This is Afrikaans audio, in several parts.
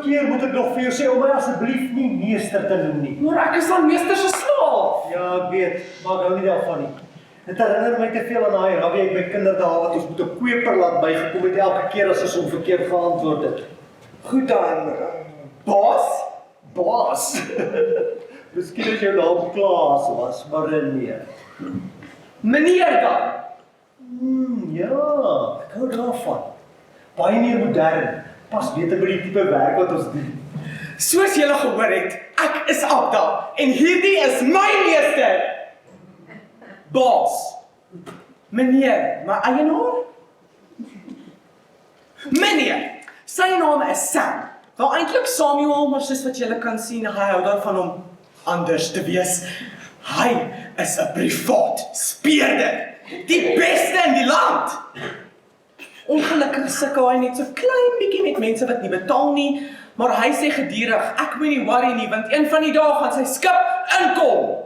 keer moet ek nog vir jou sê om my asseblief nie meester te noem nie. Maar ek is dan meester se slaaf. Ja, ek weet, maar ek hou nie daarvan nie. Dit herinner my te veel aan daai rabbi ek by kinderdae wat ons met 'n kweper laat bygekom het elke keer as ons hom verkeerd geantwoord het. Goed dan, baas? Baas. Miskien as jou naam Klaas was, maar nee. Meneer dan? Ja, ek hou daarvan. Baie meer modern. Pas beter by die tipe werk wat ons doen. Soos julle gehoor het, ek is Abda en hierdie is my meester. Baas. Meneer, my eienaar? Meneer, sy naam is Sam. Wel eintlik Samuel, maar soos wat julle kan sien, hy hou daarvan om anders te wees. Hy is 'n privaat speurder, die beste in die land. Ongelukkig sukkel hy net so klein bietjie met mense wat nie betaal nie, maar hy sê gedurig, ek moet nie worry nie, want een van die dae gaan sy skip inkom.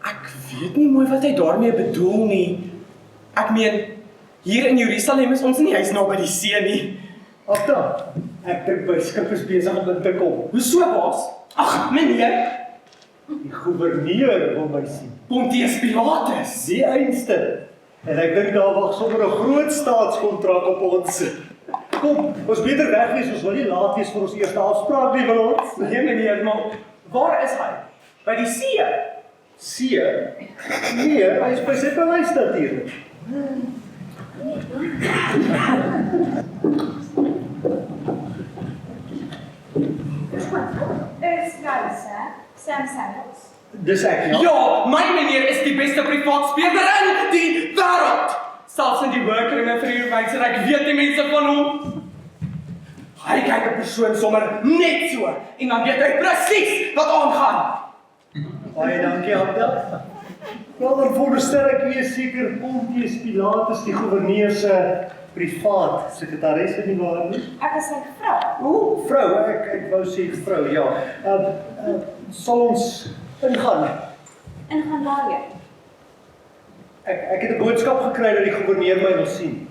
Ek weet nie mooi wat hy daarmee bedoel nie. Ek meen, hier in Jerusalem is ons nie huis naby die see nie. Abda, ek dink my skip is besig om in te kom. Hoeso, baas? Ag, meneer, Die gouverneur wil my sien. Pontius Pilatus. Die einste. En ek dink daar wag sommer 'n groot staatskontrak op ons. Kom, ons beter weg wees, ons wil nie laat wees vir ons eerste afspraak nie, wil ons? Nee, meneer, maar waar is hy? By die see? See? Nee, hy is by sy paleis natuurlik. Is nice, hè? Sam Sandals. Dis ek, ja. Ja, my meneer is die beste privaat speurder in die wêreld. Selfs in die werkringe vir die Romeinse Ryk weet die mense van hom. Hy kyk 'n persoon sommer net so en dan weet hy presies wat aangaan. Baie dankie, Abda. Wel, dan veronderstel ek u is seker Pontius Pilatus, die gouverneur se privaat sekretaris in die waar nie? Ek is sy vrou. O, vrou, ek wou sê vrou, ja. Sal ons ingaan? En gaan waarheen? Ek het 'n boodskap gekry dat die gouverneur my wil sien.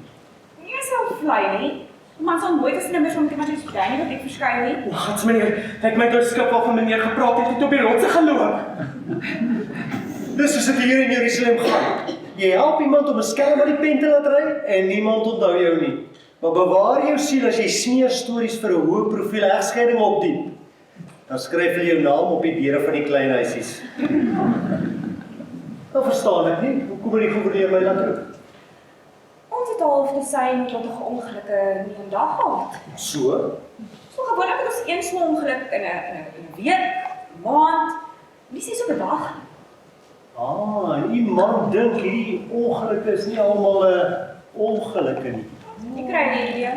Nie so vlei nie. Man sal nooit eens nummers om iemand soos jy nie wat ek verskyn nie. Wat meneer, kyk my deur skip waarvan meneer gepraat het, het op die rotse geloop. Dis soos dit hier in Jerusalem gaan. Jy help iemand om 'n skelm aan die pen te laat ry en niemand onthou jou nie. Maar bewaar jou siel as jy smeer stories vir 'n hoë profiel egskeiding opdien. Dan skryf hulle jou naam op die deure van die klein huisies. Nou verstaan ek nie, hoekom het die gouverneur my laat roep? Ons het half te sy tot 'n ongelukke nie 'n dag gehad. So? So gewoonlik het ons een so ongeluk in 'n week, 'n maand, nie sies op 'n dag. En iemand dink hierdie ongelukke is nie almal 'n ongelukke nie. Ek kry nie idee.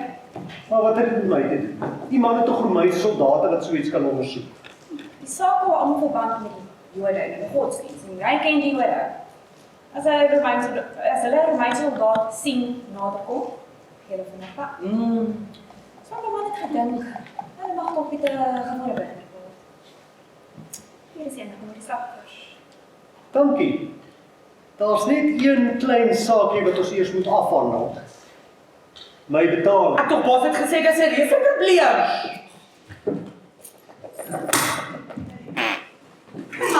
Maar wat het dit met my te doen? Die man het tog Romeinse soldate wat so iets kan ondersoek. Die saak hou almal verband met die Jode en die godsdienst. En jy ken die Jode. As hulle Romeinse soldaat sien naderkom, gee hulle van 'n pak. So die man het gedink, hulle mag toch weer gewone burger word. Hier is een van die slachters. Dankie. Daar's net een klein saakie wat ons eers moet afhandel. My betaling. Ek tog baas het gesê dis 'n reuse probleem.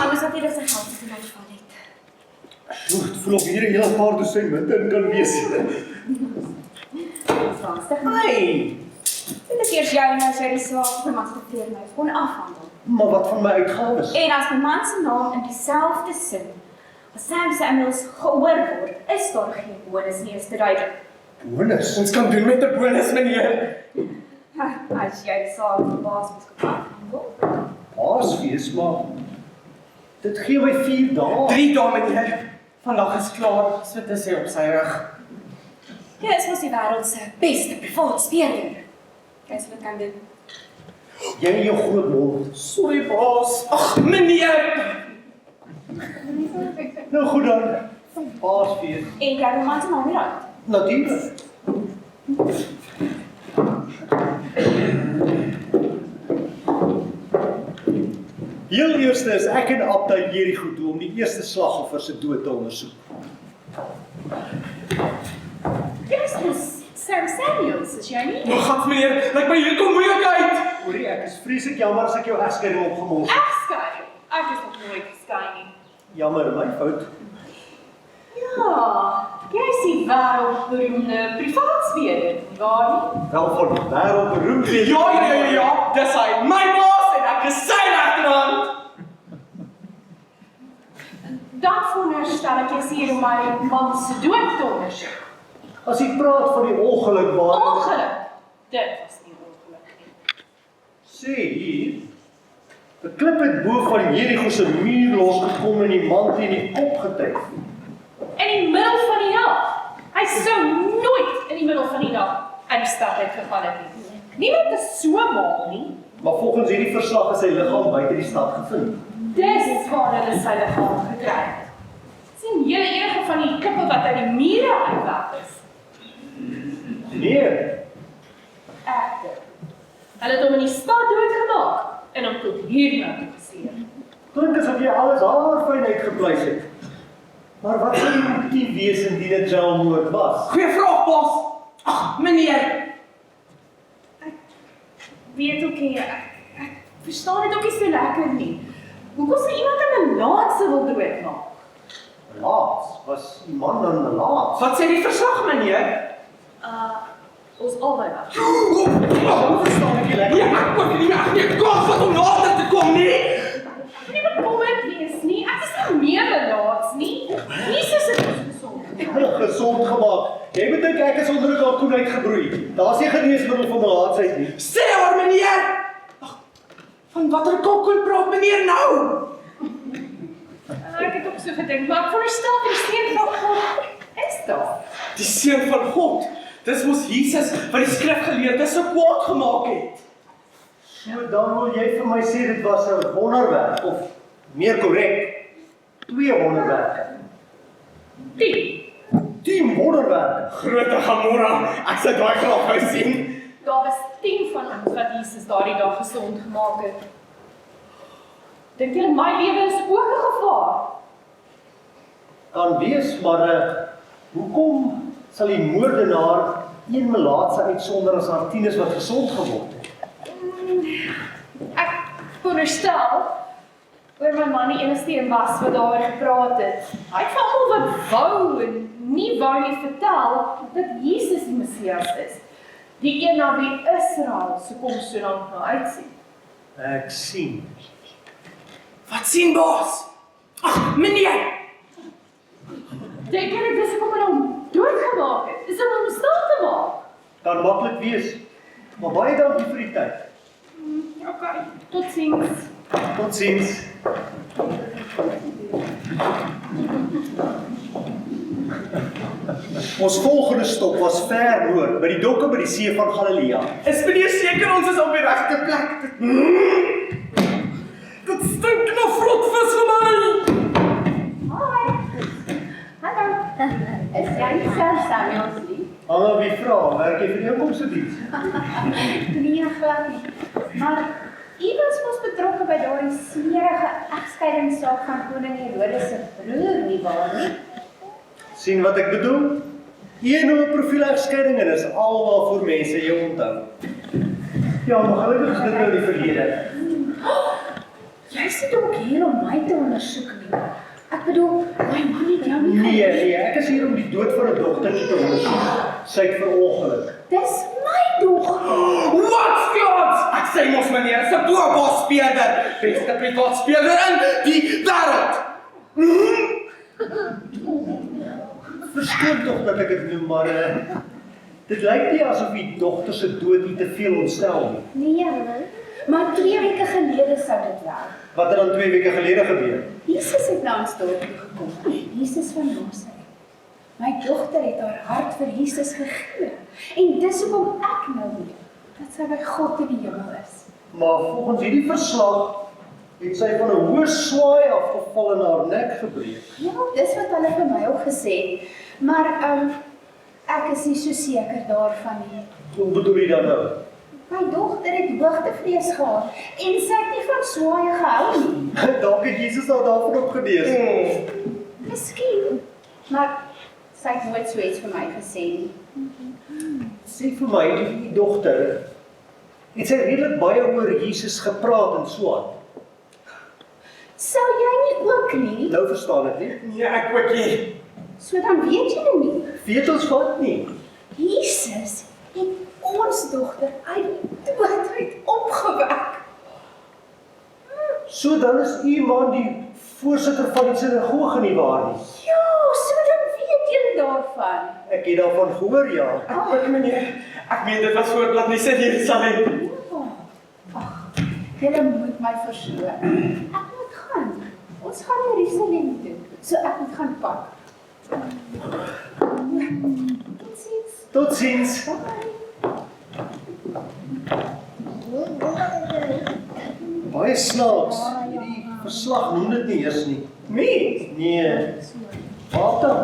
Alles wat hier is 'n geld wat in my geval het. Dit voel of hier 'n hele paar dosyn munte in kan wees. Franstig. Hey, Dit is eers jou nou sy die saak vir man se teer my kon afhandel. Maar wat van my uitgawes? En as die man se naam in dieselfde sin as Sam Samuels gehoor word, is daar geen bonus nie, is te duidelik. Bonus. ons kan doen met 'n bonus meneer. As jy die saak van die baas moet afhandel. Paasfees, maar dit gee my 4 dae. 3 dae meneer. Vandag is klaar, so dit is hy op sy rug. Jy is mos die wêreld se beste privaat speurder. Kyk wat kan doen. Jy en jou groot mond. Sorry baas. Ag meneer. Nou goed dan. Paasfees. En jy man se naam hieruit. Natuurlik. Heel eerste is ek en Abda Jericho toe om die eerste slagoffer se dood te ondersoek. Christus, Sam Samuels, is jy nie? Oh, gat meneer, lyk my hier kom moeilikheid. Hoorie, ek is vreeslik jammer as ek jou egskeiding opgemors het. Egskeiding? Ek is nog nooit geskei nie. Jammer, my fout. Ja, jy is die wêreldberoemde privaatspeler, waar nie? Wel van wêreldberoemd wees. Ja, dis hy, my baas en ek is sy regterhand. Dan veronderstel ek jy's hier om my man se dood te ondersoek. As jy praat van die ongeluk waar... Ongeluk? Dit was nie ongeluk nie. Sê hier, 'n klip het bo van Jerigo se muur losgekom en die man teen die kop getref. In die middel van die nag. Hy sou nooit in die middel van die nag in die stad uitgegaan het nie. Niemand is so mal nie. Maar volgens hierdie verslag is sy liggaam buite die stad gevind. Dis waar hulle sy liggaam gekry het. Sien julle enige van die klippe wat uit die mure uitweg is? Nee, Egter. Hulle het hom in die stad doodgemaak en hom tot hiernatoe gesleep. klink asof jy alles haarfyn uitgepleis het. Maar wat sou die motief wees indien dit zelfmoord was? Goeie vraag, baas. Ag, meneer. Weet ook nie, ek verstaan dit ook nie so lekker nie. Hoekom sou iemand in 'n laatse wil doodmaak? Laats, was die man dan melaats? Wat sê die verslag, meneer? Ons albei was. Hoe verstaan ek jy lekker? Ja, ek ook nie, ek nie kans wat om later te kom nie. Nie bekommerd wees nie, ek is nie meer melaats nie. Jesus het ons gesond. Gesond gemaak. Jy bedink ek is onder 'n kalkoen uitgebroei. Daar's nie geneesmiddel vir melaatsheid nie. Sê hoor, meneer. Ag, van watter kalkoen praat meneer nou? Ek het ook so gedink, maar ek veronderstel die seun van God is daar. Die seun van God. Dis mos Jesus wat die skrifgeleerdes so kwaad gemaak het. So dan wil jy vir my sê dit was 'n wonderwerk of meer korrek 2 wonderwerke. 10 wonderwerke. Grote Gamora, ek sou daai graag wou sien. Daar was 10 van ons wat Jesus daardie dag gesond gemaak het. Dink julle my lewe is ook 'n gevaar? Kan wees, maar hoekom sal die moordenaar een melaatse uitsonder as haar 10 is wat gesond geword het? Ek veronderstel oor my man die enigste een was wat daaroor gepraat het. Hy het vir almal wat wou en nie wou nie vertel dat Jesus die Messias is. Die een na wie Israel se koms so lank na uitsien. Ek sien. Wat sien, baas? Ag, meneer. Dink jy dit is hoekom hulle hom doodgemaak het? Is om hom stil te maak? Kan maklik wees. Maar baie dankie vir die tyd. Okay, totsiens. Totsiens. Ons volgende stop was ver noord, by die dokke by die see van Galilea. Is meneer seker ons is op die regte plek? Dit stink na vrotvis vir my. Hoi. Hallo. Is jy nie Sam Samuels nie? Anna, wie vra, werk jy vir die inkomstediens? Nee, glad nie. Maar u was mos betrokke by daardie smerige egskeidingssaak van koning Herodes se broer, nie waar nie? Sien wat ek bedoel? Een noem 'n profieleggskeiding en is alwaar vir mense jou onthou. Ja, maar gelukkig is dit nou die verlede. Jy sit ook hier om my te ondersoek nie. Ek bedoel, my man het jou nie Nee, ek is hier om die dood van 'n dogtertjie te ondersoek. Sy het verongeluk. Dis my dogter. Wat skans? Ek sê mos meneer, is 'n boerbaas speurder. Beste privaat speurder in die wêreld. Verskoon tog dat ek dit noem, maar dit lyk nie asof die dogter se dood nie te veel ontstel nie. Nee, maar 2 weke gelede sou dit werk. Wat het dan 2 weke gelede gebeur? Jesus het na ons dorp toe gekom. Jesus van Nasaret. My dogter het haar hart vir Jesus gegee. En dis hoekom ek nou weet dat sy by God in die hemel is. Maar volgens hierdie verslag het sy van 'n hoë swaai afgeval en haar nek gebreek. Ja, dis wat hulle vir my ook gesê het. Maar ek is nie so seker daarvan nie. Hoe bedoel jy dan nou? My dogter het hoogtevrees gehad en sy het nie van swaaie gehou nie. Dalk het Jesus al daarvan opgenees. Miskien, maar sy het nooit so iets vir my gesê nie. Sê vir my, die dogter, het sy redelik baie oor Jesus gepraat en so aan. Sou jy nie ook nie? Nou verstaan ek nie. Nee, ek ook nie. So dan weet jy nie. Weet ons wat nie. Jesus het ons dogter uit die dood uit opgewek. So dan is u man die voorsitter van die sinagoge nie waar nie. Ja, so dan weet jy daarvan. Ek het daarvan gehoor, ja. Ek ook meneer. Ek meen dit was voorblad nie sê Jerusalem. Ag, julle moet my verskoon. Ek moet gaan. Ons gaan Jerusalem toe. So ek moet gaan pak. Totsiens. Totsiens. Bye. Baie snaaks. Hierdie verslag noem dit nie eers nie. Nee. Wat dan?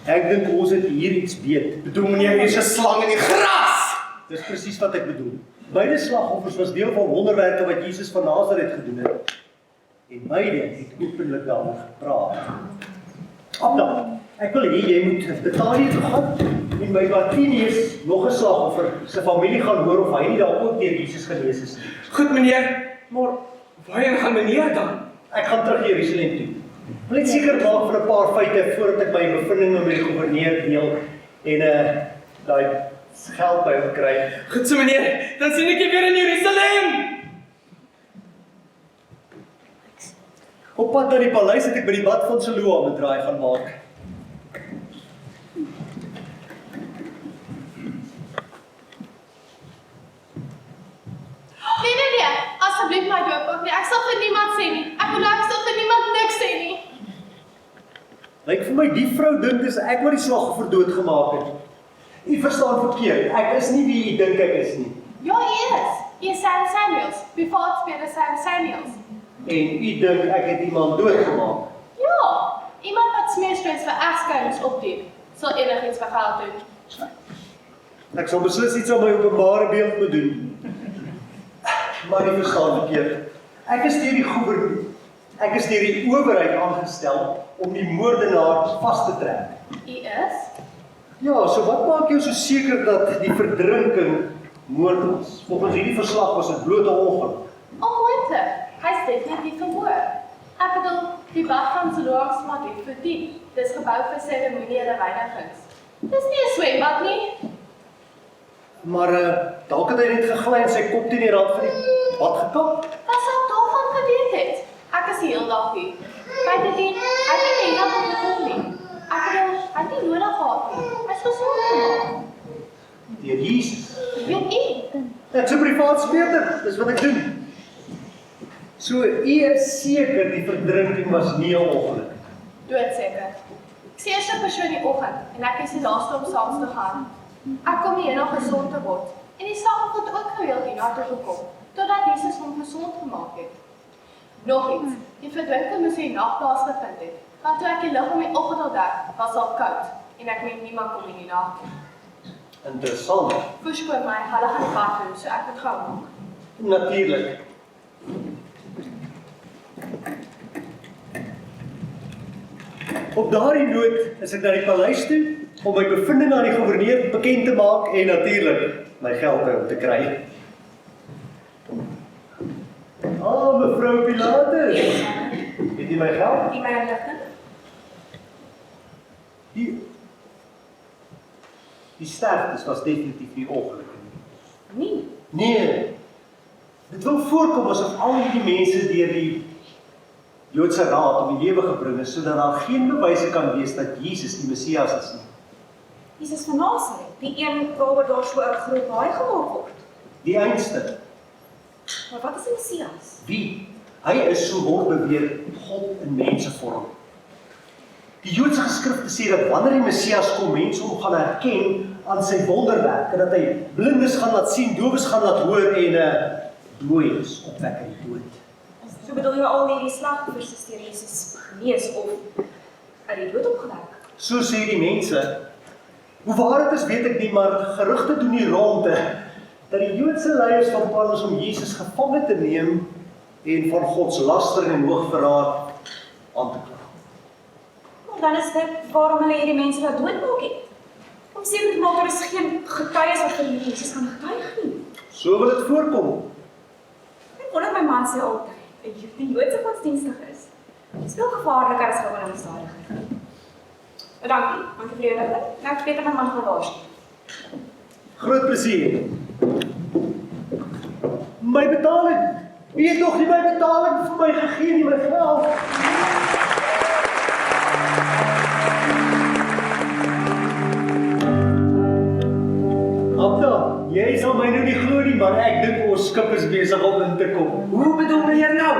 Ek dink ons het hier iets weet. Bedoel meneer, hier is 'n slang in die gras. Dis presies wat ek bedoel. Beide slagoffers was deel van wonderwerke wat Jesus van Nasaret gedoen het. En beide het openlik daaroor gepraat. Abda, ek wil hê jy moet Betanië toe gaan en by Bartimeus, nog 'n slagoffer, sy familie gaan hoor of hy nie daar ook deur Jesus genees is nie. Goed meneer, maar waarheen gaan meneer dan? Ek gaan terug Jerusalem toe. Wil net seker maak van 'n paar feite voordat ek my bevindinge met die goewerneur deel en daai geld by hom kry. Goed so meneer, dan sien ek jou weer in Jerusalem. Op pad na die paleis het ek by die bad van Siloam 'n draai gaan maak. Nee, asseblief my doop ook nie. Ek sal vir niemand sê nie. Ek sal vir niemand niks sê nie. Lyk vir my die vrou dink dis ek wat die slagoffer doodgemaak het. U verstaan verkeerd. Ek is nie wie u dink ek is nie. Ja, jy is. Jy is Sam Samuels. Before speler Sam Samuels. En u dink ek het iemand doodgemaak. Ja, iemand wat smeerstreens vir egskeidings opdiep, sal enigiets vir geld doen. Ek sal beslis iets aan my openbare beeld moet doen. Maar u verstaan verkeerd. Ek is deur die owerheid aangestel om die moordenaar vas te trek. Jy is? Ja, so wat maak jou so seker dat die verdrinking moord was? Volgens hierdie verslag was dit bloot 'n ongeluk. Onmoontlik. Hy is definitief vermoor. Ek bedoel, die bad van Siloam smaak diep vir diep. Dis gebou vir seremonie en reinigings. Dis nie 'n swembad nie. Maar dalk het hy net gegly en sy kop teen die rand van die bad gekap. Wat sou daarvan geweet het? Ek is die heel dag hier. Buitendien, ek het nie eendag op gekom nie. Ek bedoel, hy het nie nodig gehad nie. Hy is gesond gemaak. Deur Jesus. Weet jy? Ek's 'n privaat speurder, dis wat ek doen. So u is seker die verdrinking was nie 'n ongeluk. Doodseker. Ek sien eerste persoon die oggend en ek is die laaste om saans te gaan. Ek kom hier nog gesond te word. En die slagoffer het ook gereeld hiernatoe gekom, totdat Jesus hom gesond gemaak het. Nog iets, die verdrinking moes in die nag plaasgevind het, want toe ek die lig om die oggend ontdek, was al koud en ek weet niemand kom in die nag nie. Interessant. Verskoon my, hulle gaan die pad doen, so ek moet gou maak. Natuurlik. Op daardie noot is ek na die paleis toe om my bevindinge aan die goewerneur bekend te maak en natuurlik my geld by hom te kry. Mevrou Pilatus. Het jy my geld? Die my inligting? Die sterftes was definitief nie ongelukkig nie. Nee. Nee. Dit wil voorkom asof al hierdie mense deur die Joodse raad om die lewe gebring is, sodat daar geen bewyse kan wees dat Jesus die Messias is nie. Jesus van Nasaret, die een waaroor daar so 'n groot baai gemaak word. Die einste. Maar wat is die Messias? Wie? Hy is, so word beweer, God in mensevorm. Die Joodse geskrifte sê dat wanneer die Messias kom, mense hom gaan herken aan sy wonderwerke, dat hy blindes gaan laat sien, dowes gaan laat hoor en dooies opwek uit die dood. So bedoel jy al hierdie slagoffers is deur Jesus genees of uit die dood opgewek? So sê die mense. Hoe waar dit is, weet ek nie, maar gerugte doen die ronde dat die Joodse leiers van plan is om Jesus gevange te neem en van Gods lastering en hoogverraad aan te kla. Maar dan is dit waarom hulle hierdie mense laat doodmaak het. Om seker te maak daar is geen getuies wat vir Jesus kan getuig nie. So wil dit voorkom. Ek wonder my man sê altyd, die Joodse godsdienstig is veel gevaarliker as gewone misdadiger. Dankie vir die inligting. Nou ek weet my man gaan waarsku. Groot plesier. My betaling. Wie het nog nie my betaling vir my gegee nie, my geld? Abda, jy sal my nou nie glo nie, maar ek dink ons skip is besig om in te kom. Hoe bedoel meneer nou?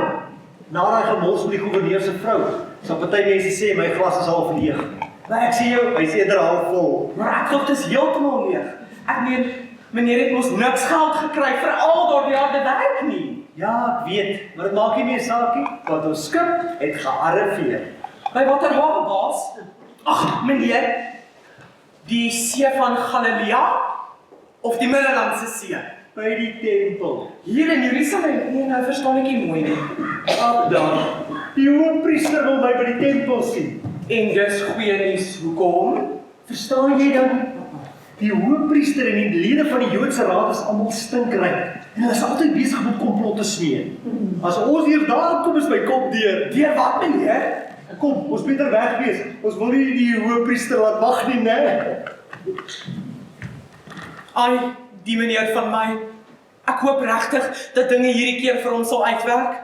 Na daai gemors met die gouverneur se vrou, sal party mense sê my glas is half leeg. Maar ek sê jou, hy's eerder half vol. Maar ek dink dit is heeltemal leeg. Ek meen, meneer het mos niks geld gekry vir al daardie harde werk nie. Ja, ek weet, maar dit maak nie meer saak nie, want ons skip het gearriveer. By watter hawe, baas? Ag, meneer, die see van Galilea of die Middellandse See? By die tempel. Hier in Jerusalem? Nee, nou verstaan ek nie mooi nie. Abda, die hoofpriester wil my by die tempel sien. En dis goeie nuus, hoekom? Verstaan jy dan? Die hoofpriester en die lede van die Joodse raad is almal stinkryk. En hulle is altyd besig met komplotte smee. As ons hier daar kom is my kop deur. Deur wat, meneer? Kom, ons beter weg wees. Ons wil nie die hoofpriester laat wag nie, né? Ai, die meneer van my. Ek hoop regtig dat dinge hierdie keer vir hom sal uitwerk.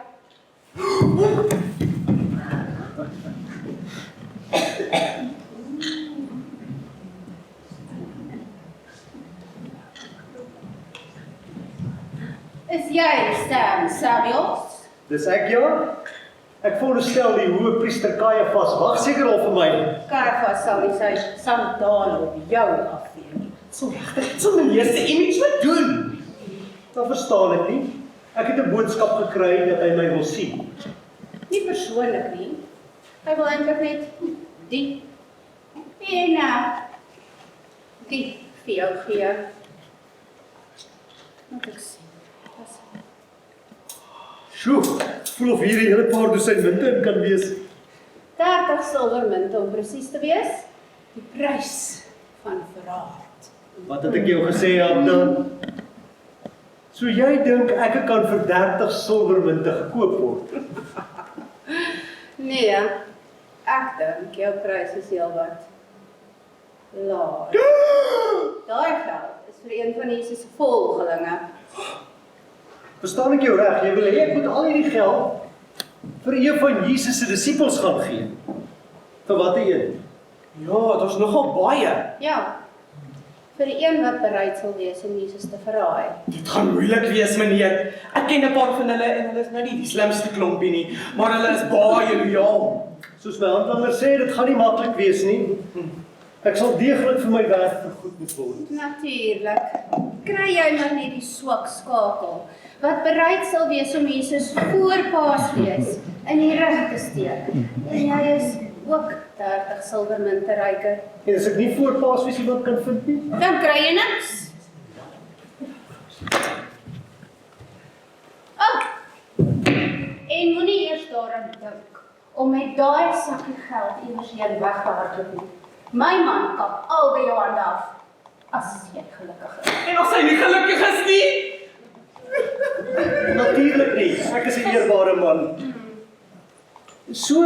Is jy Sam Samuels? Dis ek ja. Ek veronderstel die hoofpriester Caiaphas wag seker al vir my. Caiaphas sal nie sy sandaal op jou afvee nie. So regtig, so meneer se image wat doen? Dan verstaan ek nie. Ek het 'n boodskap gekry dat hy my wil sien. Nie persoonlik nie. Hy wil eintlik net die en die vir jou gee. Moet ek sien. Sjoe, voel of hier 'n hele paar dosyn munte in kan wees. 30 silwermunte om presies te wees. Die prys van verraad. Wat het ek jou gesê, Abda? So jy dink ek kan vir 30 silwermunte gekoop word? Nee, ek dink jou prys is heelwat laag. Daai geld is vir een van Jesus se volgelinge. Verstaan ek jou reg? Jy wil hê ek moet al hierdie geld vir een van Jesus se disippels gaan gee? Vir watter een? Ja, daar's nogal baie. Ja, vir die een wat bereid sal wees om Jesus te verraai. Dit gaan moeilik wees, meneer. Ek ken 'n paar van hulle en hulle is nou nie die slimste klompie nie, maar hulle is baie lojaal. Soos my handlanger sê, dit gaan nie maklik wees nie. Ek sal deeglik vir my werk vergoed moet word. Natuurlik. Kry jy maar net die swak skakel wat bereid sal wees om Jesus voor Paasfees in die rig te steek. En jy is ook 30 silwermunte ryker. En as ek nie voor Paasfees iemand kan vind nie, Dan kry jy niks. Oh. En moenie eers daaraan dink om met daai sakkie geld iewers heen weg te hardloop nie. My man kap albei jou hande af as jy gelukkig is. En as hy nie gelukkig is nie, natuurlik nie. Ek is 'n eerbare man. So,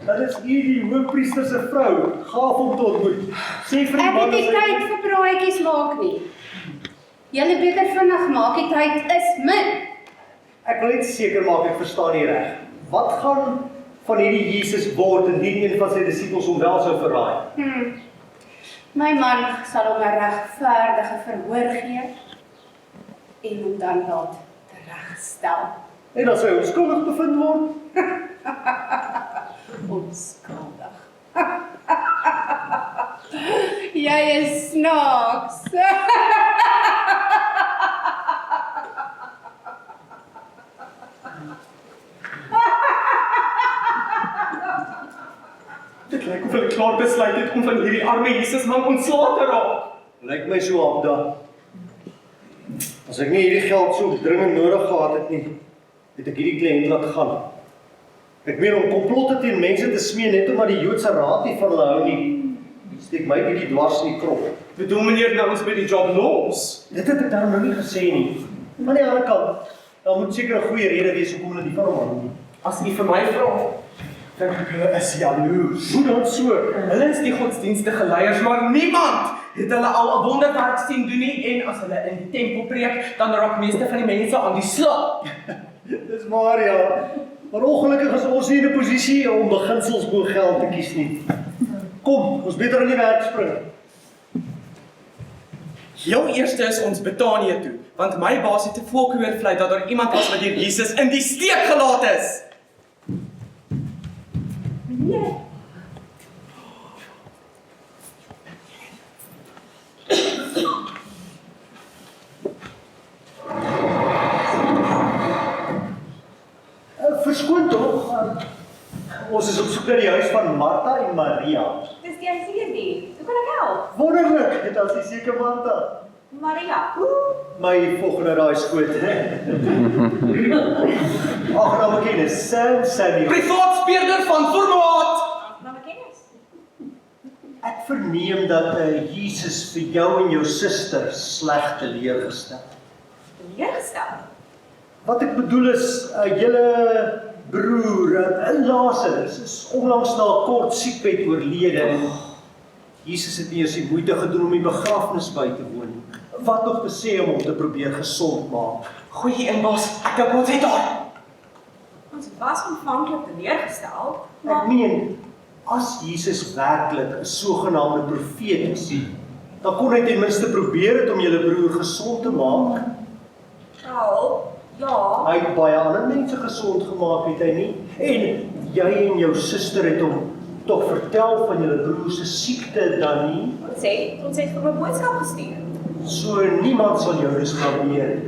dat is hier die hoofpriester se vrou, gaaf om te ontmoet. Sê vir die Ek man het nie tyd vir braaitjies maak nie. Julle beter vinnig maak, die tyd is min. Ek wil net seker maak ek verstaan nie reg. Wat gaan van hierdie Jesus word indien een van sy disippels hom wel sou verraai? My man sal hom 'n regverdige verhoor gee en hom dan laat teregstel. En as hy onskuldig bevind word, Onskuldig. Jy is snaaks. dit lyk of hulle klaar besluit het om van hierdie arme Jesus man ontslae te raak. lyk my so Abda. As ek nie hierdie geld so dringend nodig gehad het nie, het ek hierdie kliënt laat gaan. Ek meen om komplotte teen mense te smee net omdat die Joodse raad nie van hulle hou nie. Steek my bietjie dwars in die krop. Bedoel meneer nou ons by die job los? Dit het ek daarom nou nie gesê nie. Van die ander kant, daar moet seker 'n goeie rede wees hoekom hulle die van hom aanneem. As jy vir my vra, dink ek hulle is jaloers. Hoe dan so? Hulle is die godsdienstige leiers, maar niemand het hulle al 'n wonderwerk sien doen nie en as hulle in die tempel preek, dan raak meeste van die mense aan die slag. Dis maar ja. Maar ongelukkig is ons nie in 'n posisie om beginsels bo geld te kies nie. Kom, ons beter in die werk spring. Heel eerste is ons Betanië toe, want my baas het 'n volk vlei dat daar iemand was wat deur Jesus in die steek gelaat is. Meneer, Verskoon tog. Ons is op soek na die huis van Martha en Maria. dis die ICD. Hoe kan ek help? Wonderlik, dit as jy seker Martha. Maria. My volgende raai skoot. Ag, nou begin is Samuel. Privaat speurder van formaat. Nou kennis. Ek verneem dat Jesus vir jou en jou suster sleg teleurgestel. Leergestel. Wat ek bedoel is, julle broer, Lazarus, is onlangs na 'n kort siekbed oorlede en Jesus het nie eens die moeite gedoen om die begrafnis by te woon nie. Wat nog te sê om hom te probeer gesond maak? Goeie inbos, ek dink ons het daar. Ons was aanvanklik teleurgestel, Ek maar meen, as Jesus werklik 'n sogenaamde profeet is, dan kon hy ten minste probeer het om julle broer gesond te maak. wel, ja, Hy het baie ander mense gesond gemaak, het hy nie? En jy en jou suster het hom tog vertel van julle broer se siekte dan nie? ons het vir 'n boodskap gestuur. So niemand sal jou dus blameer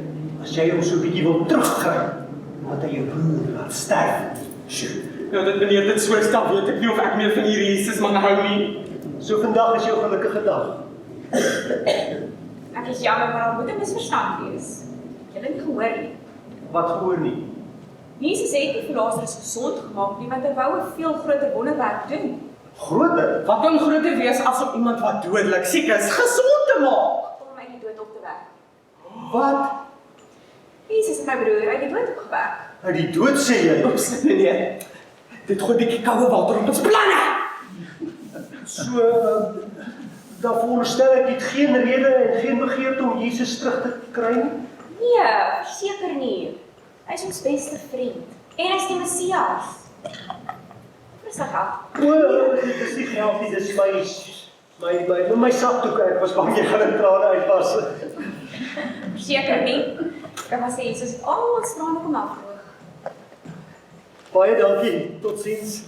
as jy hom so 'n bietjie wil teruggryp, omdat hy jou broer laat sterf. Sjoe, nou dat meneer dit so stel, weet ek nie of ek meer van hierdie Jesus man hou nie. So vandag is jou gelukkige dag. Ek is jammer, maar daar moet 'n misverstand wees. Julle het nie gehoor nie. Wat gehoor nie? Jesus het nie vir Lazarus gesond gemaak nie, want hy wou 'n veel groter wonderwerk doen. Groter. Wat kan groter wees as om iemand wat dodelik siek is, gesond te maak? Om hom uit die dood op te wek. Wat? Jesus en my broer uit die dood opgewek. Uit die dood sê jy? Oeps, meneer. Dit gooi 'n bietjie koue water op ons planne. So, dan veronderstel ek het geen rede en geen begeerte om Jesus terug te kry nie? Nee, verseker nie. Hy is ons beste vriend. En hy is die Messias. Rustig af. O, dit is nie geld nie, dis my sakdoek, ek was bang jy gaan in trane uitwas. Verseker nie. Ek kan maar sê, Jesus het al ons trane kom afdroog. Baie dankie, totsiens.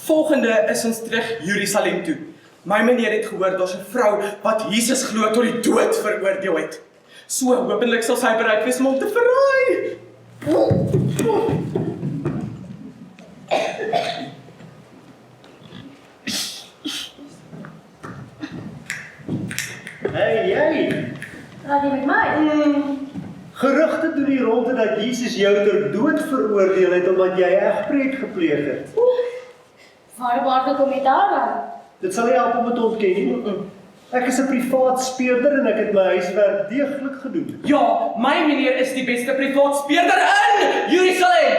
Volgende is ons terug Jerusalem toe. My meneer het gehoor daar's 'n vrou wat Jesus glo tot die dood veroordeel het. So hopelik sal sy bereid wees om hom te verraai. Hey, jy! Praat jy met my? Gerugte doen die ronde dat Jesus jou ter dood veroordeel het omdat jy egbreek gepleeg het. Waar kom jy daaraan? Dit sal nie help om dit te ontken nie. Ek is 'n privaat speurder en ek het my huiswerk deeglik gedoen. Ja, my meneer is die beste privaat speurder in Jerusalem.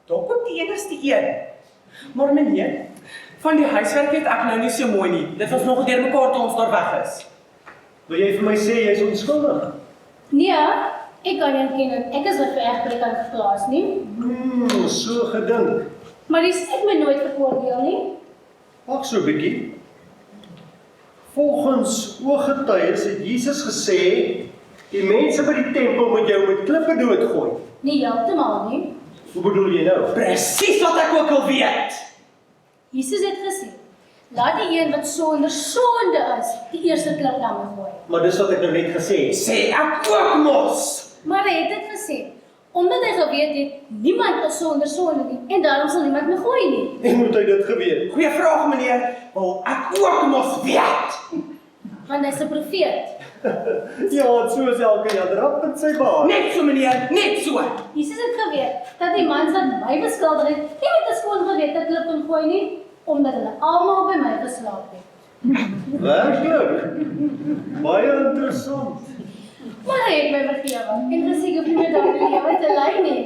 Dalk ook die enigste een. Maar meneer, van die huiswerk weet ek nou nie so mooi nie. Dit was nog deur mekaar toe ons daar weg is. Wil jy vir my sê jy is onskuldig? Nee, ek kan nie ontken ek is wat vir egbreek aangeplaas nie. So gedink. Maar jy het my nooit veroordeel nie. Wag so 'n bietjie. Volgens ooggetuies het Jesus gesê, die mense by die tempel moet jou met klippe doodgooi. Nie heeltemal nie. Hoe bedoel jy nou? Presies wat ek ook wil weet. Jesus het gesê, laat die een wat sonder sonde is, die eerste klip na my gooi. Maar dis wat ek nou net gesê het. Sê ek ook mos. Maar hy het dit gesê, omdat hy geweet het, niemand is sonder sonde nie, en daarom sal niemand my gooi nie. En moet hy dit geweet? Goeie vraag meneer. Wil ek ook mos weet. Want hy's 'n profeet. Ja, so is elke jadrap met sy baard. Net so meneer, net so. Jesus het geweet, dat die mans wat my beskuldig het, nie met 'n skoon gewete klip kon gooi nie. omdat hulle almal by my geslaap het. Werklik? Baie interessant. Maar hy het my vergewe en gesê ek hoef nie meer daar lewe te ly nie.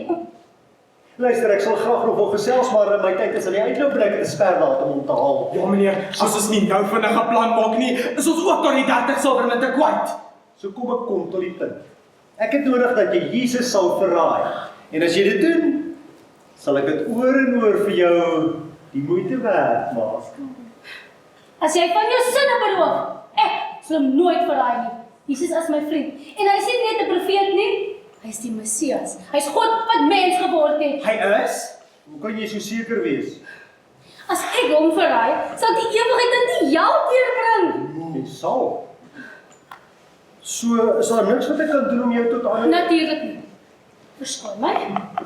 Luister, ek sal graag nog wil gesels, maar my tyd is aan die uitloop en ek het 'n sperdatum om te haal. Ja meneer, as ons nie nou vinnige plan maak nie, is ons ook tot die 30 silwermunte kwyt. So kom ek kom tot die punt. Ek het nodig dat jy Jesus sal verraai. En as jy dit doen, sal ek dit oor en oor vir jou die moeite werd maak. As jy van jou sinne beloof, ek sal hom nooit verraai nie. Jesus is my vriend. En hy is nie net 'n profeet nie, hy is die Messias. Hy is God wat mens geword het. Hy is? Hoe kan jy so seker wees? As ek hom verraai, sal die ewigheid in die hel deurbring. Jy sal. So, is daar niks wat ek kan doen om jou tot ander... Natuurlik nie. Verskoon my,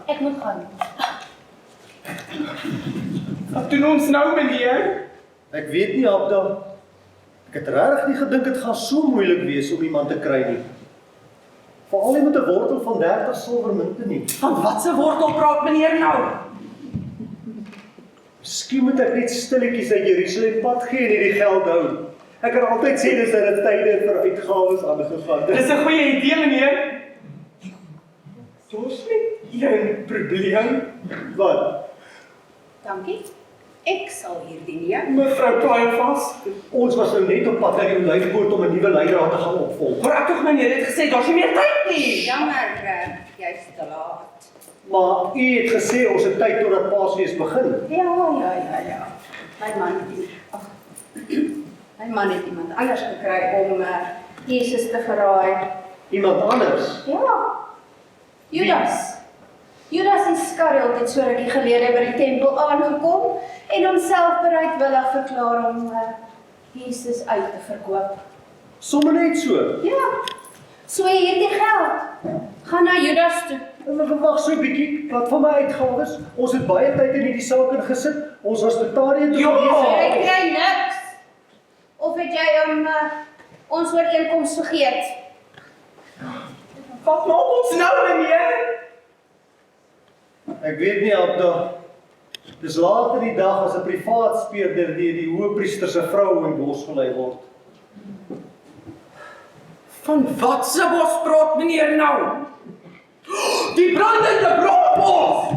ek moet gaan. Wat doen ons nou meneer? Ek weet nie, Abda. Ek het regtig nie gedink dit gaan so moeilik wees om iemand te kry nie. Veral nie met 'n wortel van 30 silwermunte nie. Van watse wortel praat meneer nou? Miskien moet ek net stilletjies uit Jerusalem pad gee en hierdie geld hou. Ek kan altyd sê dis dat dit tye vir uitgawes aangegaan. Dis 'n goeie idee meneer. Ons het een probleem. Wat? Dankie. Ek sal hierdie neem. Mevrou Kleinvas. Ons was nou net op pad na die olyfboord om 'n nuwe leier te gaan opvolg. Maar ek tog meneer het gesê daar's nie meer tyd nie. Jammer, jy's te laat. Maar u het gesê ons het tyd totdat Paasfees begin. Ja. My man het iemand anders gekry om Jesus te verraai. Iemand anders. Ja. Judas Iskariot het so rukkie gelede by die tempel aangekom en homself bereidwillig verklaar om Jesus uit te verkoop. Sommige net so. Ja. So jy het die geld. Gaan na Judas toe. Wag so 'n bietjie, wat van my uitgawes? Ons het baie tyd in hierdie saak ingesit. Ons was betalend toe Jy kry niks. Of het jy ons ooreenkoms vergeet? Wat maak ons nou meneer? Ek weet nie, Abda. Dis later die dag as 'n privaat speurder deur die hoëpriester se vrou in bos gelei word. Van wat se bos praat meneer nou? Die brandende brandbos!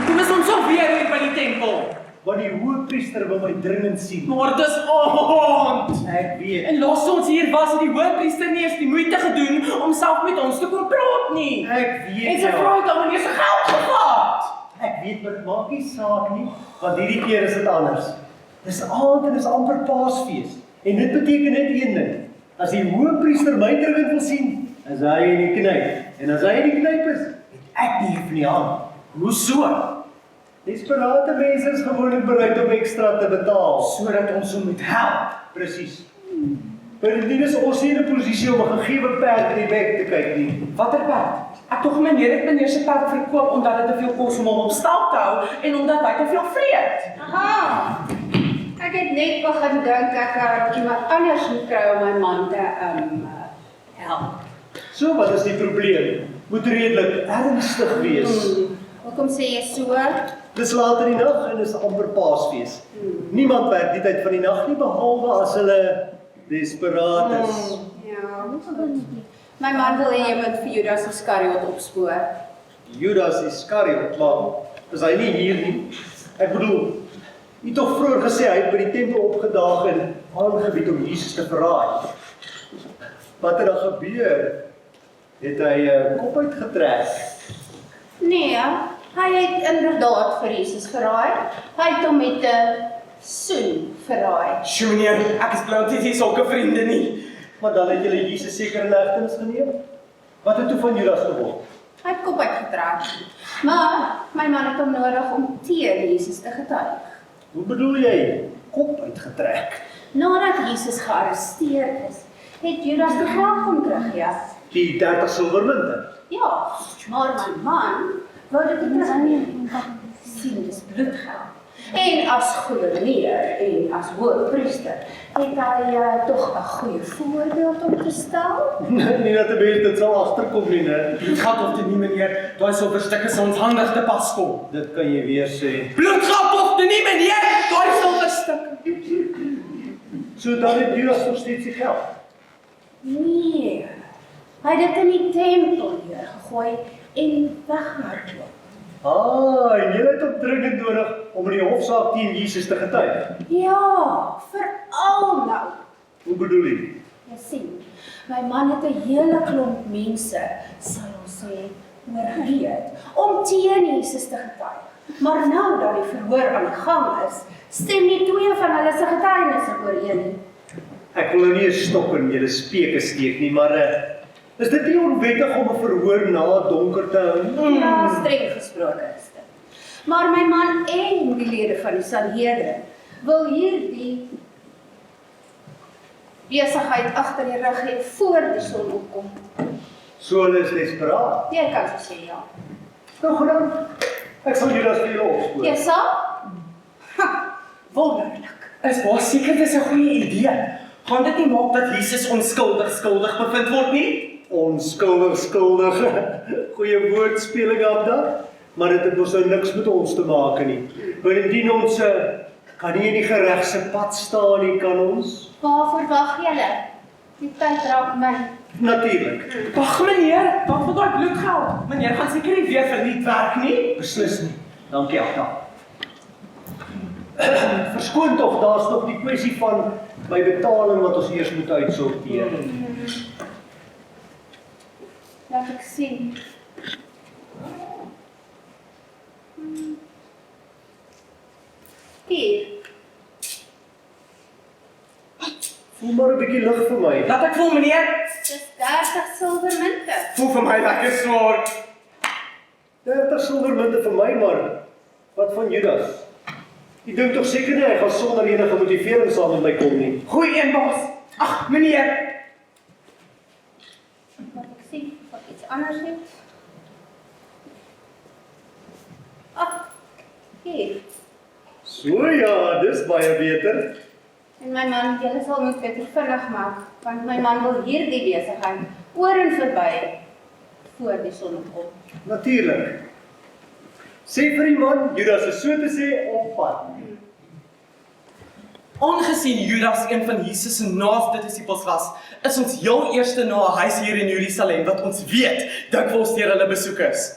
Kom is ons alweer hier by die tempel. Want die hoëpriester wil my dringend sien. Maar dis aand. Ek weet. En los ons hier was het die hoëpriester nie eens die moeite gedoen om self met ons te kom praat nie. Ek weet. En sy vrou het al meneer se geld gevat. Ek weet, maar dit maak nie saak nie, want hierdie keer is dit anders. Dis aand en dis amper Paasfees. En dit beteken net een ding. As die hoëpriester my dringend wil sien, is hy in die knyp. En as hy in die knyp is, het ek nie van die hand. Hoe so? Desperate mense is gewoonlik bereid om ekstra te betaal. Sodat ons hom moet help. Presies. Bovendien is ons nie in 'n posisie om 'n gegewe perd in die bek te kyk nie. Watter perd? Ek tog meneer het meneer se perd verkoop omdat dit te veel kos om hom op stal te hou en omdat hy te veel vreet. Aha. Ek het net begin dink ek kan iemand anders moet kry om my man te help. So, wat is die probleem? Moet redelik ernstig wees. Hoekom sê jy so? Dis laat in die nag en dis amper Paasfees. Niemand werk die tyd van die nag nie behalwe as hulle desperaat is. Ja. My man wil hê jy moet vir Judas Iskariot opspoor. Judas Iskariot, maar is hy nie hier nie? Ek bedoel, jy het tog vroeër gesê hy het by die tempel opgedaag en aangebied om Jesus te verraai. Wat het dan gebeur? Het hy 'n kop uitgetrek? Nee, hy het inderdaad vir Jesus verraai. Hy het hom met 'n soen verraai. Sjoe meneer, ek is bly dit is sulke vriende nie. Maar dan het julle Jesus seker in hegtenis geneem? Wat het toe van Judas geword? Hy het kop uitgetrek. Maar my man het hom nodig om teen Jesus te getuig. Hoe bedoel jy? Kop uitgetrek? Nadat Jesus gearresteer is, het Judas die geld kom teruggee. Die 30 silwermunte. Ja, maar my man wou dit nie terugneem. Sien, dis bloedgeld. En as gouverneur en as hoëpriester Het hy tog 'n goeie voorbeeld om te stel? Nie dat 'n mens dit sal agterkom nie, né? Bloedgat of dit nie, meneer. Daai silverstukke sal ons handig te pas kom. Dit kan jy weer sê. Bloedgat of dit nie, meneer. Daai silverstukke. So dan het Judas nog steeds die geld. Nee. Hy het dit in die tempel neergegooi en weghardloop. En jy het hom dringend nodig om in die hofsaak teen Jesus te getuig. Ja, veral nou. Hoe bedoel jy? Jy sien, my man het 'n hele klomp mense, sal ons sê, oorreed om teen Jesus te getuig. Maar nou dat die verhoor aan die gang is, stem nie twee van hulle se getuienisse ooreen nie. Ek wil nou nie 'n stok in julle speke steek nie, maar is dit nie onwettig om 'n verhoor na donker te hou? Ja, streng gesproke is dit. Maar my man en die lede van die Sanhedrin wil hierdie besigheid agter die rug hê voor die son opkom. So hulle is desperaat. Jy kan so sê, ja. Nou goed dan, ek sal Judas vir julle opspoor. Jy sal? Wonderlik. Is baas seker dis 'n goeie idee. Gaan dit nie maak dat Jesus skuldig bevind word nie? Onskuldig. Goeie woordspeling aan dat, maar dit het mos nou niks met ons te maak nie. Bovendien ons kan nie in die gereg se pad staan nie, kan ons? Waarvoor wag julle? Die tyd raak my. Natuurlik. Wag meneer, wat vir daai bloedgeld? Meneer gaan seker nie weer verniet werk nie. Beslis nie. Dankie, Agda. Verskoon tog, daar's nog die kwessie van my betaling wat ons eers moet uitsorteer. Laat ek sien. Hier. Voel maar 'n bietjie lig vir my. Laat ek voel meneer. Dis 30 silwermunte. Voel vir my lekker swaar. 30 silwermunte vir my, maar wat van Judas? Jy dink tog seker nie hy gaan sonder enige motivering saam met my kom nie. Goeie een baas. Ag meneer. Laat ek sien of ek iets anders het. Hier. So ja, dis baie beter. En my man, julle sal moet beter vinnig maak, want my man wil hierdie besigheid oor en verby voor die son opkom. Natuurlik. Sê vir die man, Judas is so te sê op pad. Aangesien Judas een van Jesus se naaste disippels was, is ons heel eerste na 'n huis hier in Jerusalem wat ons weet dikwels deur hulle besoekers.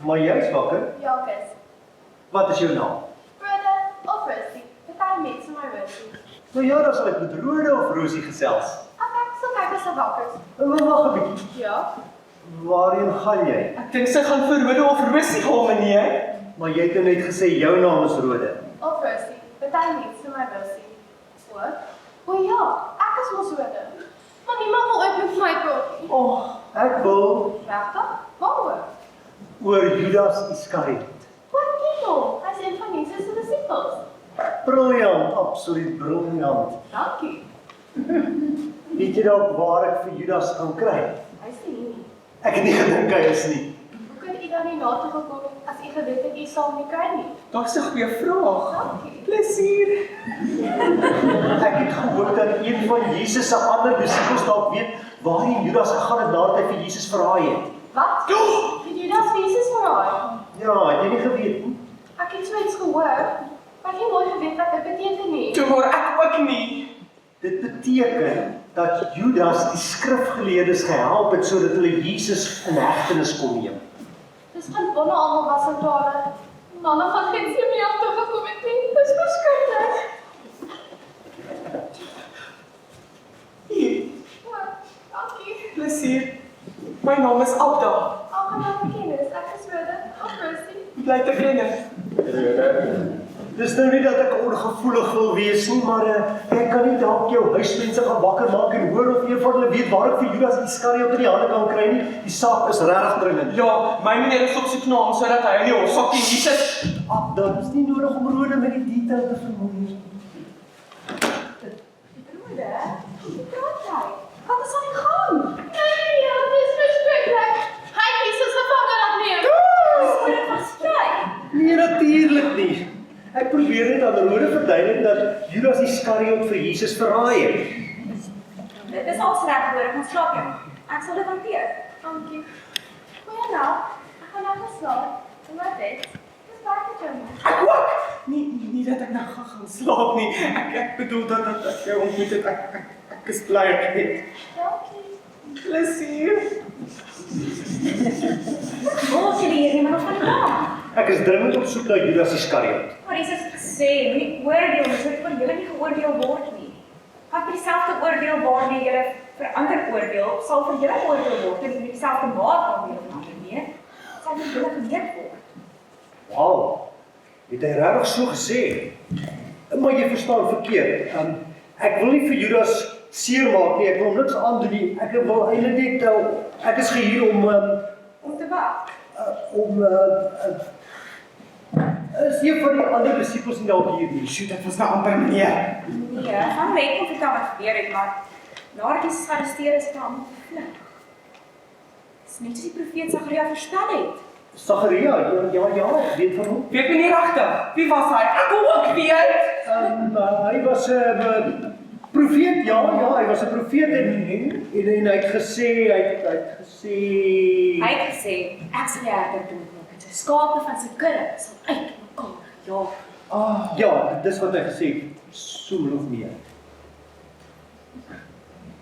Maar jy's wakker? Ja, Chris. Wat is jou naam? Rode of Rosie? Party mense my Rosie. Nou ja, dan sal ek met Rode of Rosie gesels. Ek sal kyk as sy wakker is. Wag 'n bietjie. Ja. Waarheen gaan jy? Ek dink sy gaan vir Rode of Rosie gaan, meneer. Maar jy het nou net gesê jou naam is Rode. Of Rosie. Party mense my Rosie. Wat? O ja, ek is mos Rode. Maar niemand wil ooit met my praat nie. Ek wil Regtig? Waaroor? oor Judas Iskariot. Wat nie Hy is een van Jesus se disippels. Briljant, absoluut briljant. Dankie. Weet jy dalk waar ek vir Judas kan kry? Hy sê nie. Ek het nie gedink hy is nie. Hoe kan u dan nie na toe gekom as u geweet het u sal nie kry nie? Daar's 'n goeie vraag. Dankie. Plesier. Ek het gehoor dat een van Jesus se ander disippels dalk weet waarheen Judas gegaan het nadat hy vir Jesus verraai het. Wat? Het jy dat Jesus verraai? Ja, het jy nie geweet nie? Ek het so iets gehoor, maar ek het nooit geweet wat dit beteken nie. Toe maar ek ook nie. Dit beteken dat Judas die skrifgeleerdes gehelp het sodat hulle Jesus in hegtenis kon neem. Dis gaan bonne almal was in tale. Manne van geen se meer af toe gekom het nie. Dis verskriklik. Hier, Dankie. plesier. My naam is Abda. Almal kennis. Ek is Rode of Rosie. Bly te ken. Dis nou nie dat ek ongevoelig wil wees nie, maar ek kan nie dalk jou huismense gaan wakker maak en hoor of een van hulle weet waar ek vir Judas Iskariot in die hande kan kry nie. Die saak is regtig dringend. Ja, my meneer is op soek na hom sodat hy in die hofsaak teen Jesus. Dit is nie nodig om Rode met die detail te vermoei nie. Rode, hoe praat jy? Wat is aan die gang? Nee, ja, dit is verskriklik. Hy kies as gevange laat neem. Moet dit was jy? Nee, natuurlik nie. Ek probeer net aan Rode verduidelik dat Judas Iskariot vir Jesus verraai het. Dit is al reg hoor, ek gaan slaap jou. Ek sal dit hanteer. Dankie. Goeienaand. Ek gaan nou geslaap. En wat dit? Dis baie te doen. Ek ook! Nie dat ek nou gaan slaap nie. Ek bedoel dat ek jou ontmoet het. Ek is bly ek het. Dankie. Plesier. Ons hier hier iemand van die naam. Ek is dringend op soek na Judas Iskariot. Maar Jesus het gesê, moenie oordeel nie, sodat oor julle nie geoordeel word nie. Wat vir dieselfde oordeel waarmee julle vir ander oordeel, sal vir julle oordeel word en met dieselfde maat waarmee julle van ander meet, sal vir julle gemeet word. Wow, het hy regtig so gesê? Maar jy verstaan verkeerd. Ek wil nie vir Judas seermaak nie, ek wil hom niks aandoen nie. Ek wil eintlik net, ek is hier om Om te wat? is een van die ander disippels nie dalk hier nie. Sjoe, dit was nou amper meneer. Nee, gaan weg om vertel wat gebeur het, maar nadat Jesus gearresteer is, het hy almal gevlug. Dis net soos die profeet Sagaria voorspel het. Sagaria, ja, ek weet van hom. Weet meneer agter, wie was hy? Ek wil ook weet. Hy was 'n profeet, ja, hy was 'n profeet en hy het gesê, Hy het gesê, ek sal die herder doodmaak en sy skape van sy kudde sal uit mekaar jaag. ja, dis wat hy gesê het, so min of meer.